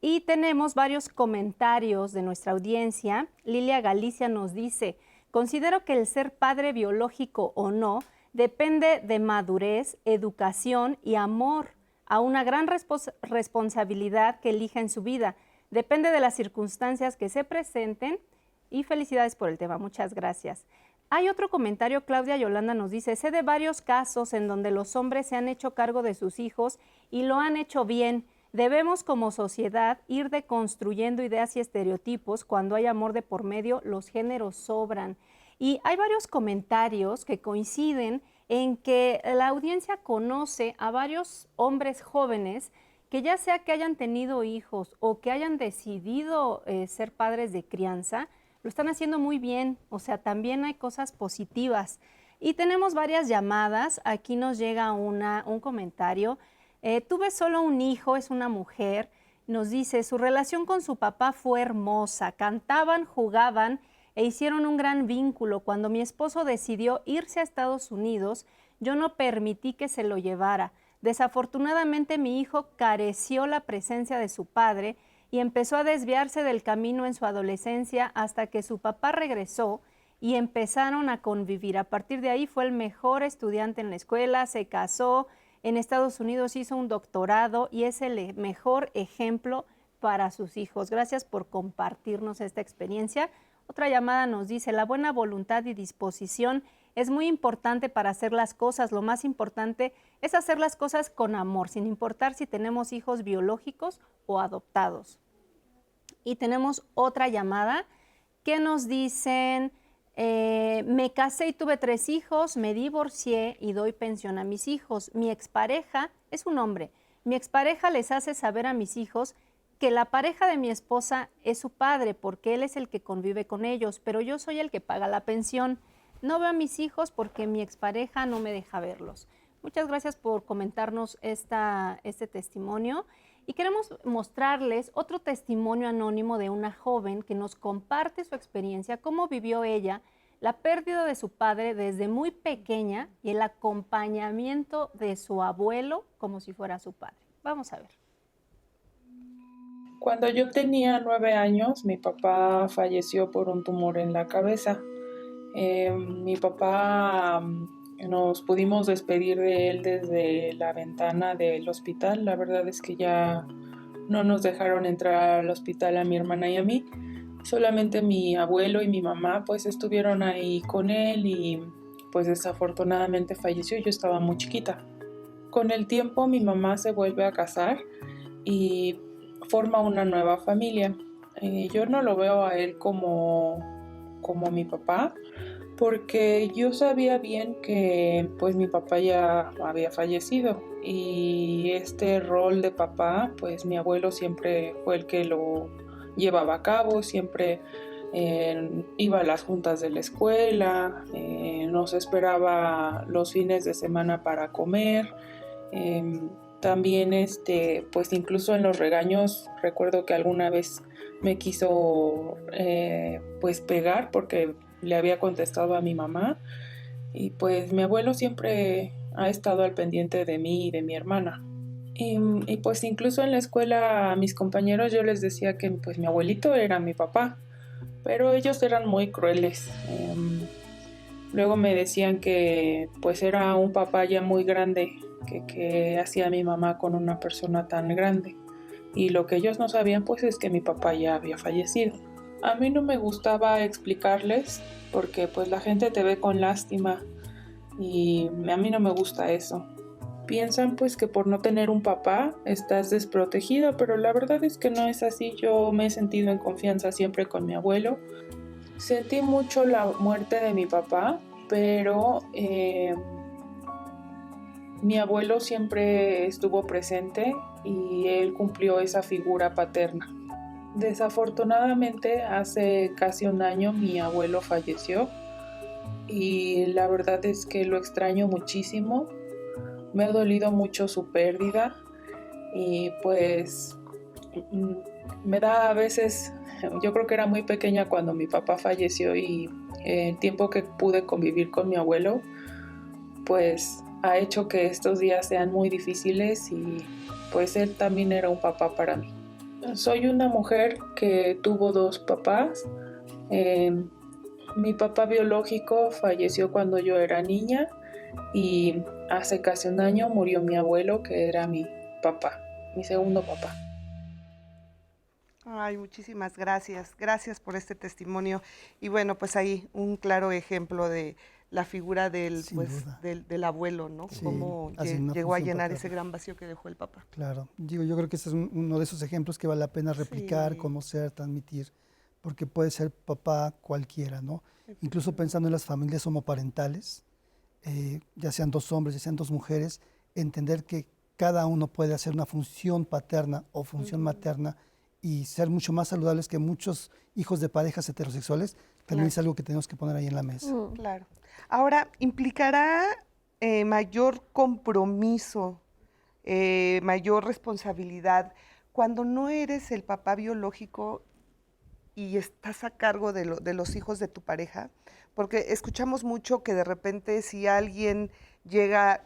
Y tenemos varios comentarios de nuestra audiencia. Lilia Galicia nos dice: considero que el ser padre biológico o no depende de madurez, educación y amor, a una gran responsabilidad que elija en su vida. Depende de las circunstancias que se presenten y felicidades por el tema. Muchas gracias. Hay otro comentario, Claudia Yolanda nos dice: sé de varios casos en donde los hombres se han hecho cargo de sus hijos y lo han hecho bien. Debemos como sociedad ir deconstruyendo ideas y estereotipos. Cuando hay amor de por medio, los géneros sobran. Y hay varios comentarios que coinciden en que la audiencia conoce a varios hombres jóvenes que, ya sea que hayan tenido hijos o que hayan decidido ser padres de crianza, lo están haciendo muy bien. O sea, también hay cosas positivas. Y tenemos varias llamadas. Aquí nos llega un comentario. Tuve solo un hijo, es una mujer. Nos dice: su relación con su papá fue hermosa. Cantaban, jugaban e hicieron un gran vínculo. Cuando mi esposo decidió irse a Estados Unidos, yo no permití que se lo llevara. Desafortunadamente, mi hijo careció la presencia de su padre y empezó a desviarse del camino en su adolescencia hasta que su papá regresó y empezaron a convivir. A partir de ahí fue el mejor estudiante en la escuela, se casó, en Estados Unidos hizo un doctorado y es el mejor ejemplo para sus hijos. Gracias por compartirnos esta experiencia. Otra llamada nos dice: la buena voluntad y disposición es muy importante para hacer las cosas. Lo más importante es hacer las cosas con amor, sin importar si tenemos hijos biológicos o adoptados. Y tenemos otra llamada ¿Qué nos dicen? Me casé y tuve 3 hijos, me divorcié y doy pensión a mis hijos. Mi expareja es un hombre. Mi expareja les hace saber a mis hijos que la pareja de mi esposa es su padre porque él es el que convive con ellos, pero yo soy el que paga la pensión. No veo a mis hijos porque mi expareja no me deja verlos. Muchas gracias por comentarnos este testimonio. Y queremos mostrarles otro testimonio anónimo de una joven que nos comparte su experiencia, cómo vivió ella la pérdida de su padre desde muy pequeña y el acompañamiento de su abuelo como si fuera su padre. Vamos a ver. Cuando yo tenía 9 años, mi papá falleció por un tumor en la cabeza. Mi papá... Nos pudimos despedir de él desde la ventana del hospital. La verdad es que ya no nos dejaron entrar al hospital a mi hermana y a mí. Solamente mi abuelo y mi mamá pues estuvieron ahí con él y pues desafortunadamente falleció. Yo estaba muy chiquita. Con el tiempo mi mamá se vuelve a casar y forma una nueva familia. Yo no lo veo a él como mi papá, porque yo sabía bien que pues mi papá ya había fallecido y este rol de papá pues mi abuelo siempre fue el que lo llevaba a cabo, siempre iba a las juntas de la escuela, nos esperaba los fines de semana para comer, también pues incluso en los regaños recuerdo que alguna vez me quiso pues pegar porque le había contestado a mi mamá y pues mi abuelo siempre ha estado al pendiente de mí y de mi hermana. Y pues incluso en la escuela a mis compañeros yo les decía que pues mi abuelito era mi papá, pero ellos eran muy crueles. Luego me decían que pues era un papá ya muy grande, que hacía mi mamá con una persona tan grande. Y lo que ellos no sabían pues es que mi papá ya había fallecido. A mí no me gustaba explicarles porque pues la gente te ve con lástima y a mí no me gusta eso. Piensan pues que por no tener un papá estás desprotegida, pero la verdad es que no es así. Yo me he sentido en confianza siempre con mi abuelo. Sentí mucho la muerte de mi papá, pero mi abuelo siempre estuvo presente y él cumplió esa figura paterna. Desafortunadamente, hace casi un año mi abuelo falleció y la verdad es que lo extraño muchísimo. Me ha dolido mucho su pérdida y pues me da a veces, yo creo que era muy pequeña cuando mi papá falleció y el tiempo que pude convivir con mi abuelo, pues ha hecho que estos días sean muy difíciles y pues él también era un papá para mí. Soy una mujer que tuvo 2 papás. Mi papá biológico falleció cuando yo era niña y hace casi un año murió mi abuelo, que era mi papá, mi segundo papá. Ay, muchísimas gracias. Gracias por este testimonio. Y bueno, pues ahí un claro ejemplo de la figura del abuelo, ¿no? Sí, Cómo llegó a llenar ese gran vacío que dejó el papá. Claro, yo creo que este es uno de esos ejemplos que vale la pena replicar, Sí. conocer, transmitir, porque puede ser papá cualquiera, ¿no? Incluso pensando en las familias homoparentales, ya sean 2 hombres, ya sean 2 mujeres, entender que cada uno puede hacer una función paterna o función materna y ser mucho más saludables que muchos hijos de parejas heterosexuales, también es algo que tenemos que poner ahí en la mesa. Claro. Ahora, ¿implicará mayor compromiso, mayor responsabilidad cuando no eres el papá biológico y estás a cargo de los hijos de tu pareja? Porque escuchamos mucho que de repente si alguien llega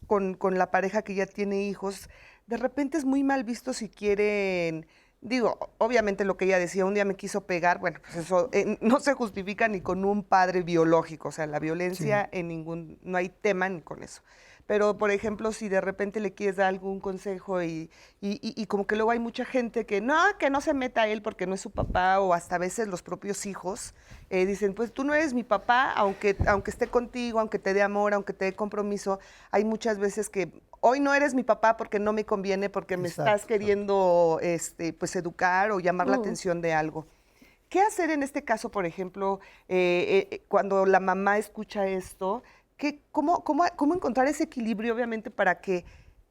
con la pareja que ya tiene hijos, de repente es muy mal visto si quieren... Digo, obviamente lo que ella decía, un día me quiso pegar, bueno, pues eso no se justifica ni con un padre biológico, o sea, la violencia no hay tema ni con eso. Pero, por ejemplo, si de repente le quieres dar algún consejo y como que luego hay mucha gente que no se meta a él porque no es su papá, o hasta a veces los propios hijos dicen, pues tú no eres mi papá, aunque esté contigo, aunque te dé amor, aunque te dé compromiso, hay muchas veces que hoy no eres mi papá porque no me conviene, porque me estás queriendo pues educar o llamar la atención de algo. ¿Qué hacer en este caso, por ejemplo, cuando la mamá escucha esto? ¿Cómo encontrar ese equilibrio, obviamente, para que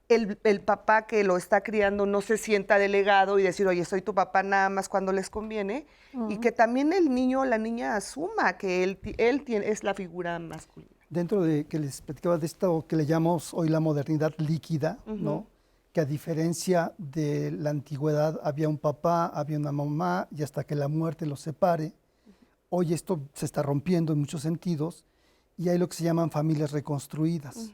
el papá que lo está criando no se sienta delegado y decir, oye, soy tu papá nada más cuando les conviene, y que también el niño o la niña asuma que él es la figura masculina? Dentro de que les platicaba de esto que le llamamos hoy la modernidad líquida, ¿no? Que a diferencia de la antigüedad había un papá, había una mamá y hasta que la muerte los separe, hoy esto se está rompiendo en muchos sentidos y hay lo que se llaman familias reconstruidas.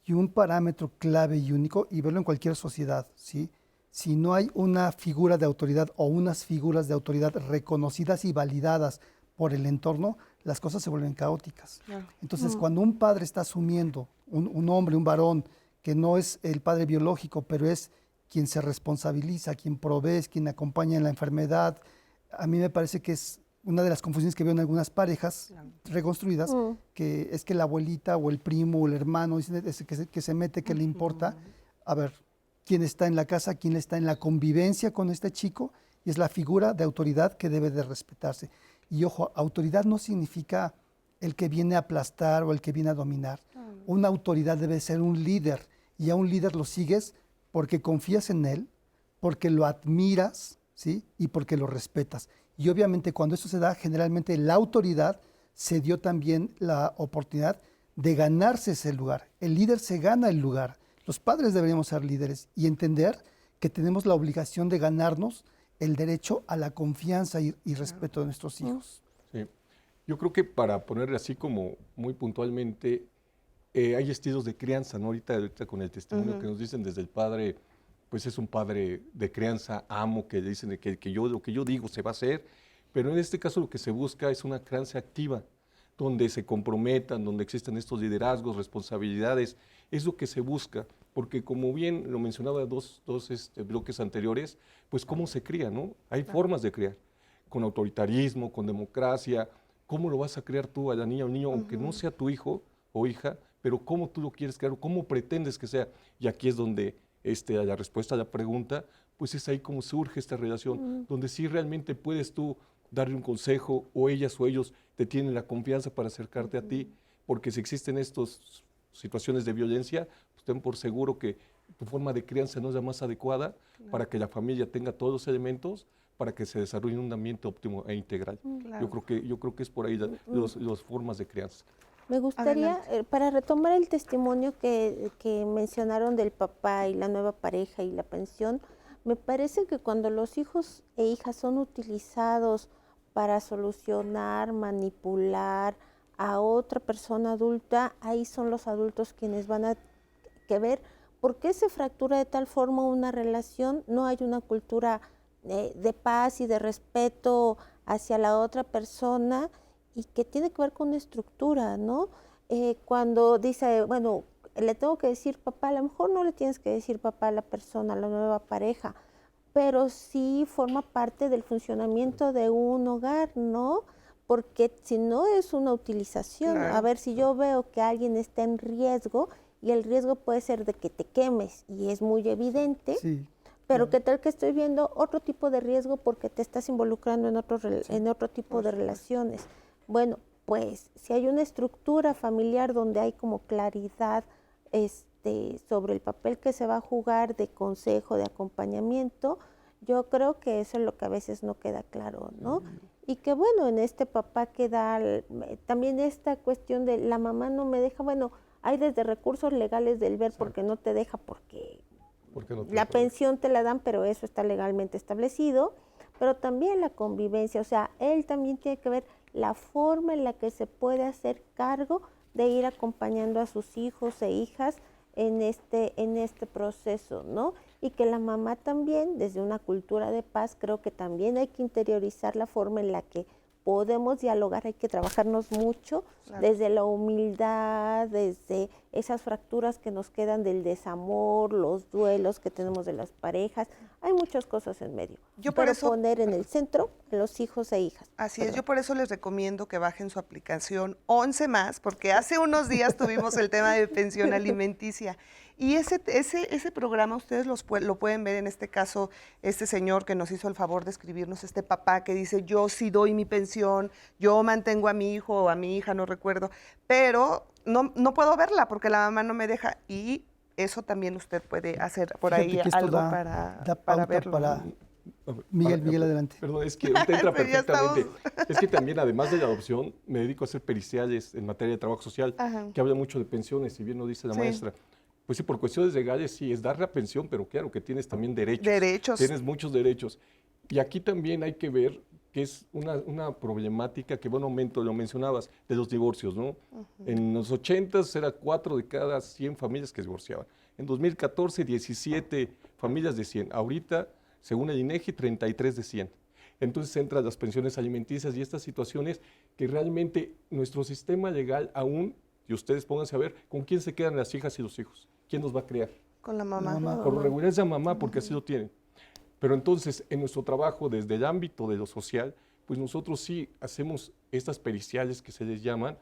Y un parámetro clave y único, y verlo en cualquier sociedad, ¿sí? Si no hay una figura de autoridad o unas figuras de autoridad reconocidas y validadas por el entorno, las cosas se vuelven caóticas. Entonces, cuando un padre está asumiendo, un hombre, un varón, que no es el padre biológico, pero es quien se responsabiliza, quien provee, quien acompaña en la enfermedad, a mí me parece que es una de las confusiones que veo en algunas parejas reconstruidas, que es que la abuelita o el primo o el hermano que se mete, que le importa. A ver, quién está en la casa, quién está en la convivencia con este chico, y es la figura de autoridad que debe de respetarse. Y ojo, autoridad no significa el que viene a aplastar o el que viene a dominar. Una autoridad debe ser un líder, y a un líder lo sigues porque confías en él, porque lo admiras, ¿sí? Y porque lo respetas. Y obviamente cuando eso se da, generalmente la autoridad se dio también la oportunidad de ganarse ese lugar. El líder se gana el lugar. Los padres deberíamos ser líderes y entender que tenemos la obligación de ganarnos el derecho a la confianza y respeto de nuestros hijos. Sí. Yo creo que para ponerle así como muy puntualmente, hay estilos de crianza, ¿no? Ahorita con el testimonio que nos dicen desde el padre, pues es un padre de crianza, amo, que dicen que lo que yo digo se va a hacer, pero en este caso lo que se busca es una crianza activa, donde se comprometan, donde existen estos liderazgos, responsabilidades, es lo que se busca, porque como bien lo mencionaba dos bloques anteriores, pues cómo se cría, ¿no? Hay formas de criar, con autoritarismo, con democracia. ¿Cómo lo vas a criar tú a la niña o niño, aunque no sea tu hijo o hija, pero cómo tú lo quieres criar, cómo pretendes que sea? Y aquí es donde la respuesta a la pregunta, pues es ahí como surge esta relación, donde sí realmente puedes tú darle un consejo, o ellas o ellos te tienen la confianza para acercarte a ti, porque si existen estas situaciones de violencia, pues ten por seguro que tu forma de crianza no es la más adecuada para que la familia tenga todos los elementos para que se desarrolle un ambiente óptimo e integral. Yo creo que es por ahí las formas de crianza. Me gustaría, para retomar el testimonio que mencionaron del papá y la nueva pareja y la pensión, me parece que cuando los hijos e hijas son utilizados para solucionar, manipular a otra persona adulta, ahí son los adultos quienes van a ver por qué se fractura de tal forma una relación. No hay una cultura de paz y de respeto hacia la otra persona, y que tiene que ver con una estructura, ¿no? Cuando dice, bueno, le tengo que decir papá, a lo mejor no le tienes que decir papá a la persona, a la nueva pareja, pero sí forma parte del funcionamiento de un hogar, ¿no? Porque si no es una utilización, a ver, si yo veo que alguien está en riesgo, y el riesgo puede ser de que te quemes, y es muy evidente, pero ¿qué tal que estoy viendo otro tipo de riesgo porque te estás involucrando en otro tipo de relaciones? Bueno, pues si hay una estructura familiar donde hay como claridad sobre el papel que se va a jugar de consejo, de acompañamiento, yo creo que eso es lo que a veces no queda claro, ¿no? Y que bueno, en este papá queda también esta cuestión de la mamá no me deja, bueno, hay desde recursos legales del ver porque no te deja, porque no la pensión te la dan, pero eso está legalmente establecido, pero también la convivencia, o sea, él también tiene que ver la forma en la que se puede hacer cargo de ir acompañando a sus hijos e hijas en este proceso, ¿no? Y que la mamá también, desde una cultura de paz, creo que también hay que interiorizar la forma en la que podemos dialogar, hay que trabajarnos mucho, desde la humildad, desde esas fracturas que nos quedan del desamor, los duelos que tenemos de las parejas, Hay muchas cosas en medio. Yo por pero eso poner en el centro a los hijos e hijas. Así es, yo por eso les recomiendo que bajen su aplicación 11 más, porque hace unos días tuvimos el tema de pensión alimenticia. Y ese programa ustedes lo pueden ver, en este caso, este señor que nos hizo el favor de escribirnos, este papá que dice, yo sí doy mi pensión, yo mantengo a mi hijo o a mi hija, no recuerdo, pero no puedo verla porque la mamá no me deja. Y eso también usted puede hacer por Fíjate ahí que esto algo da para pauta verlo. para- Miguel, adelante. Perdón, es que ahorita entra Pero ya perfectamente. estamos. Es que también, además de la adopción, me dedico a hacer periciales en materia de trabajo social, Ajá. que habla mucho de pensiones, si bien lo dice la Sí. maestra. Pues sí, por cuestiones legales sí, es dar la pensión, pero claro que tienes también derechos. Derechos. Tienes muchos derechos. Y aquí también hay que ver que es una problemática que va en aumento, lo mencionabas, de los divorcios, ¿no? En los 80s era 4 de cada 100 familias que se divorciaban. En 2014, 17 familias de 100. Ahorita, según el INEGI, 33 de 100. Entonces entran las pensiones alimenticias y estas situaciones que realmente nuestro sistema legal aún, y ustedes pónganse a ver, ¿con quién se quedan las hijas y los hijos? ¿Quién los va a criar? Con la mamá. La mamá. Por lo regular es la mamá, porque así lo tienen. Pero entonces, en nuestro trabajo, desde el ámbito de lo social, pues nosotros sí hacemos estas periciales que se les llaman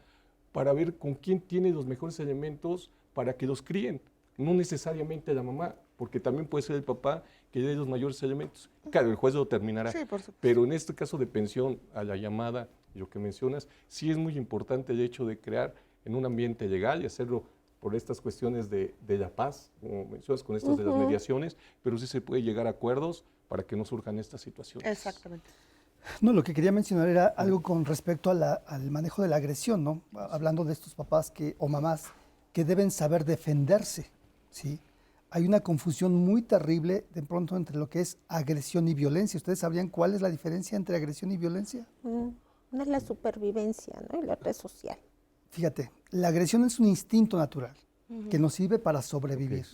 para ver con quién tiene los mejores elementos para que los críen. No necesariamente la mamá, porque también puede ser el papá que dé los mayores elementos. Claro, el juez lo terminará. Sí, por supuesto. Pero en este caso de pensión a la llamada, lo que mencionas, sí es muy importante el hecho de crear en un ambiente legal y hacerlo por estas cuestiones de la paz, como mencionas, con estas de las mediaciones, pero sí se puede llegar a acuerdos para que no surjan estas situaciones. Exactamente. No, lo que quería mencionar era algo con respecto a al manejo de la agresión, ¿no? Hablando de estos papás o mamás que deben saber defenderse, ¿sí? Hay una confusión muy terrible de pronto entre lo que es agresión y violencia. ¿Ustedes sabrían cuál es la diferencia entre agresión y violencia? Una es la supervivencia, ¿no? Y la red social. Fíjate, la agresión es un instinto natural que nos sirve para sobrevivir.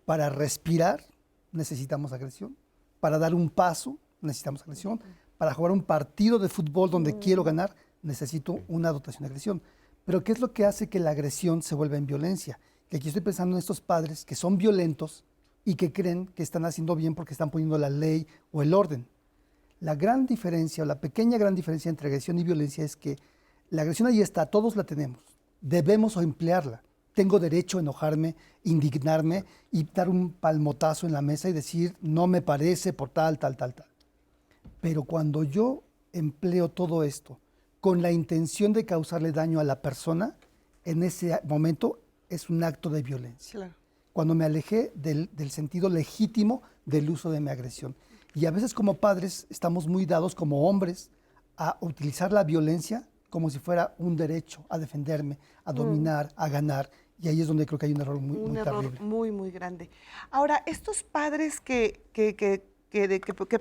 Para respirar necesitamos agresión. Para dar un paso necesitamos agresión. Para jugar un partido de fútbol donde quiero ganar necesito una dotación de agresión. Pero ¿qué es lo que hace que la agresión se vuelva en violencia? Que aquí estoy pensando en estos padres que son violentos y que creen que están haciendo bien porque están poniendo la ley o el orden. La gran diferencia o la pequeña gran diferencia entre agresión y violencia es que la agresión ahí está, todos la tenemos. Debemos emplearla. Tengo derecho a enojarme, indignarme y dar un palmotazo en la mesa y decir, no me parece por tal. Pero cuando yo empleo todo esto con la intención de causarle daño a la persona, en ese momento es un acto de violencia. Claro. Cuando me alejé del sentido legítimo del uso de mi agresión. Y a veces como padres estamos muy dados como hombres a utilizar la violencia como si fuera un derecho a defenderme, a dominar, a ganar. Y ahí es donde creo que hay un error muy terrible. Muy, muy grande. Ahora, estos padres que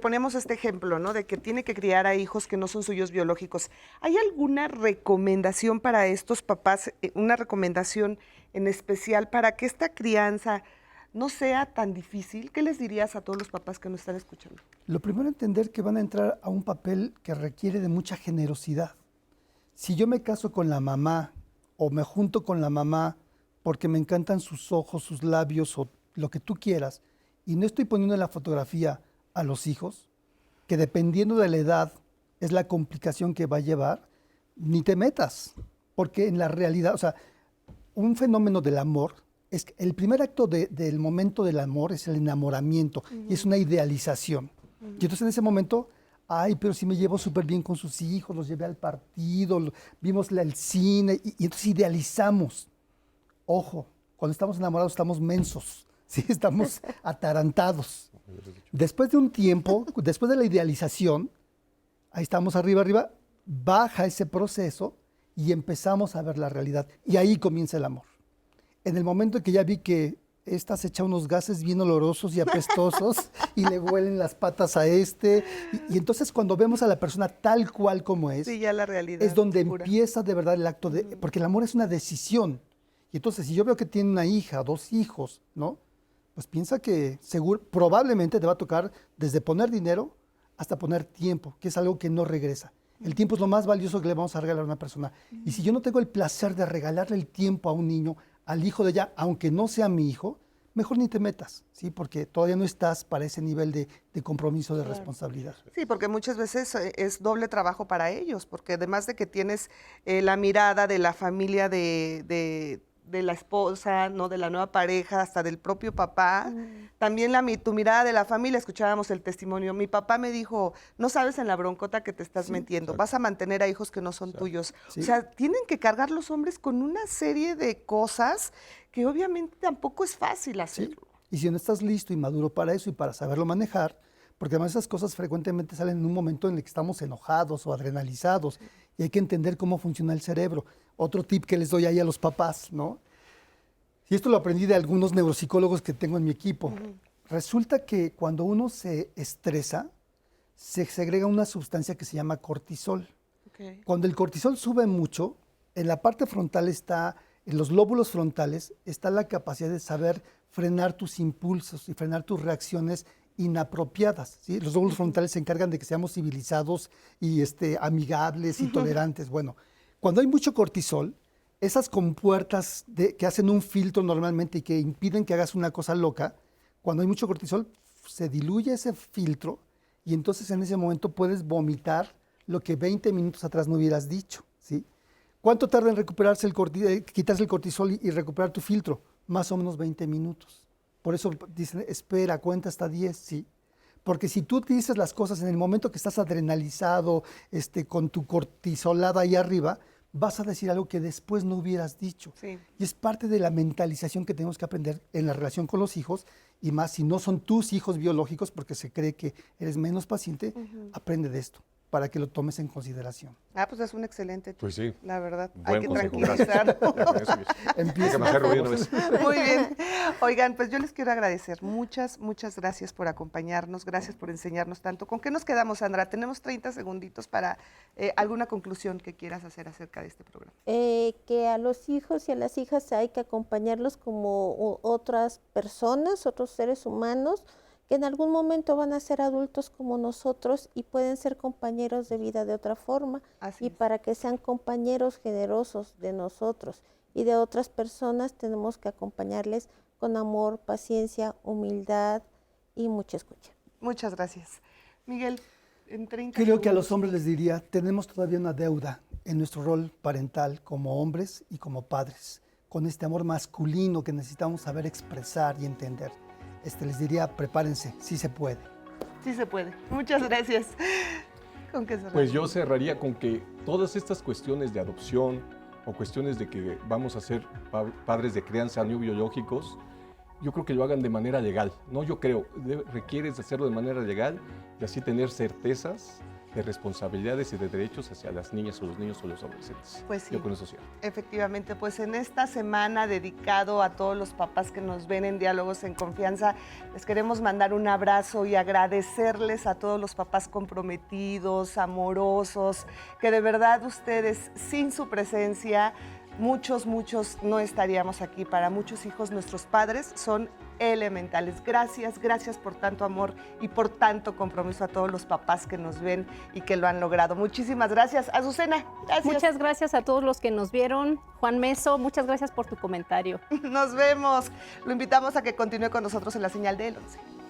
ponemos este ejemplo, ¿no? De que tiene que criar a hijos que no son suyos biológicos. ¿Hay alguna recomendación para estos papás, una recomendación en especial para que esta crianza no sea tan difícil? ¿Qué les dirías a todos los papás que nos están escuchando? Lo primero, entender que van a entrar a un papel que requiere de mucha generosidad. Si yo me caso con la mamá o me junto con la mamá porque me encantan sus ojos, sus labios o lo que tú quieras, y no estoy poniendo en la fotografía a los hijos, que dependiendo de la edad es la complicación que va a llevar, ni te metas, porque en la realidad, o sea, un fenómeno del amor, es que el primer acto del momento del amor es el enamoramiento, y es una idealización. Y entonces en ese momento, ay, pero si me llevo súper bien con sus hijos, los llevé al partido, vimos el cine, y entonces idealizamos. Ojo, cuando estamos enamorados estamos mensos, ¿sí? Estamos atarantados. Después de un tiempo, después de la idealización, ahí estamos arriba, baja ese proceso y empezamos a ver la realidad. Y ahí comienza el amor. En el momento en que ya vi que esta se echa unos gases bien olorosos y apestosos y le huelen las patas a este. Y entonces cuando vemos a la persona tal cual como es, Sí, ya la realidad es donde pura. empieza de verdad el acto de... Porque el amor es una decisión. Y entonces si yo veo que tiene una hija, 2 hijos, ¿no? Pues piensa que probablemente te va a tocar desde poner dinero hasta poner tiempo, que es algo que no regresa. El tiempo es lo más valioso que le vamos a regalar a una persona. Y si yo no tengo el placer de regalarle el tiempo a un niño, al hijo de ella, aunque no sea mi hijo, mejor ni te metas, ¿sí? Porque todavía no estás para ese nivel de compromiso, de responsabilidad. Sí, porque muchas veces es doble trabajo para ellos, porque además de que tienes la mirada de la familia de la esposa, ¿no? De la nueva pareja, hasta del propio papá, también tu mirada de la familia. Escuchábamos el testimonio. Mi papá me dijo, no sabes en la broncota que te estás metiendo, exacto. vas a mantener a hijos que no son Exacto. tuyos. Sí. O sea, tienen que cargar los hombres con una serie de cosas que obviamente tampoco es fácil ¿sí? hacerlo. Y si no estás listo y maduro para eso y para saberlo manejar, porque además esas cosas frecuentemente salen en un momento en el que estamos enojados o adrenalizados y hay que entender cómo funciona el cerebro. Otro tip que les doy ahí a los papás, ¿no? Y esto lo aprendí de algunos neuropsicólogos que tengo en mi equipo. Resulta que cuando uno se estresa, se segrega una sustancia que se llama cortisol. Okay. Cuando el cortisol sube mucho, en la parte frontal en los lóbulos frontales, está la capacidad de saber frenar tus impulsos y frenar tus reacciones inapropiadas, ¿sí? Los lóbulos frontales se encargan de que seamos civilizados y amigables y tolerantes. Bueno, cuando hay mucho cortisol, esas compuertas que hacen un filtro normalmente y que impiden que hagas una cosa loca, cuando hay mucho cortisol, se diluye ese filtro y entonces en ese momento puedes vomitar lo que 20 minutos atrás no hubieras dicho, ¿sí? ¿Cuánto tarda en recuperarse quitarse el cortisol y recuperar tu filtro? Más o menos 20 minutos. Por eso dicen, espera, cuenta hasta 10, sí. Porque si tú dices las cosas en el momento que estás adrenalizado, con tu cortisolada ahí arriba, vas a decir algo que después no hubieras dicho. Sí. Y es parte de la mentalización que tenemos que aprender en la relación con los hijos, y más si no son tus hijos biológicos, porque se cree que eres menos paciente, aprende de esto, para que lo tomes en consideración. Ah, pues es un excelente tip, Pues sí. la verdad. Buen Hay que consejo, tranquilizar. Empieza. Que me hacer ruido una vez. Muy bien. Oigan, pues yo les quiero agradecer. Muchas gracias por acompañarnos. Gracias por enseñarnos tanto. ¿Con qué nos quedamos, Sandra? Tenemos 30 segunditos para alguna conclusión que quieras hacer acerca de este programa. Que a los hijos y a las hijas hay que acompañarlos como otras personas, otros seres humanos, que en algún momento van a ser adultos como nosotros y pueden ser compañeros de vida de otra forma. Así Y es. para que sean compañeros generosos de nosotros y de otras personas, tenemos que acompañarles con amor, paciencia, humildad y mucha escucha. Muchas gracias. Miguel, en 30 Creo que a los segundos. hombres les diría, tenemos todavía una deuda en nuestro rol parental como hombres y como padres, con este amor masculino que necesitamos saber expresar y entender. Les diría, prepárense, sí se puede. Sí se puede. Muchas gracias. ¿Con qué cerramos? Pues yo cerraría con que todas estas cuestiones de adopción o cuestiones de que vamos a ser padres de crianza no biológicos, yo creo que lo hagan de manera legal. No, yo creo, requieres hacerlo de manera legal y así tener certezas de responsabilidades y de derechos hacia las niñas o los niños o los adolescentes. Pues sí. Yo con eso cierro. Efectivamente, pues en esta semana dedicado a todos los papás que nos ven en Diálogos en Confianza, les queremos mandar un abrazo y agradecerles a todos los papás comprometidos, amorosos, que de verdad ustedes, sin su presencia, muchos no estaríamos aquí. Para muchos hijos, nuestros padres son elementales. Gracias por tanto amor y por tanto compromiso a todos los papás que nos ven y que lo han logrado. Muchísimas gracias. Azucena, gracias. Muchas gracias a todos los que nos vieron. Juan Meso, muchas gracias por tu comentario. Nos vemos. Lo invitamos a que continúe con nosotros en la señal de El 11.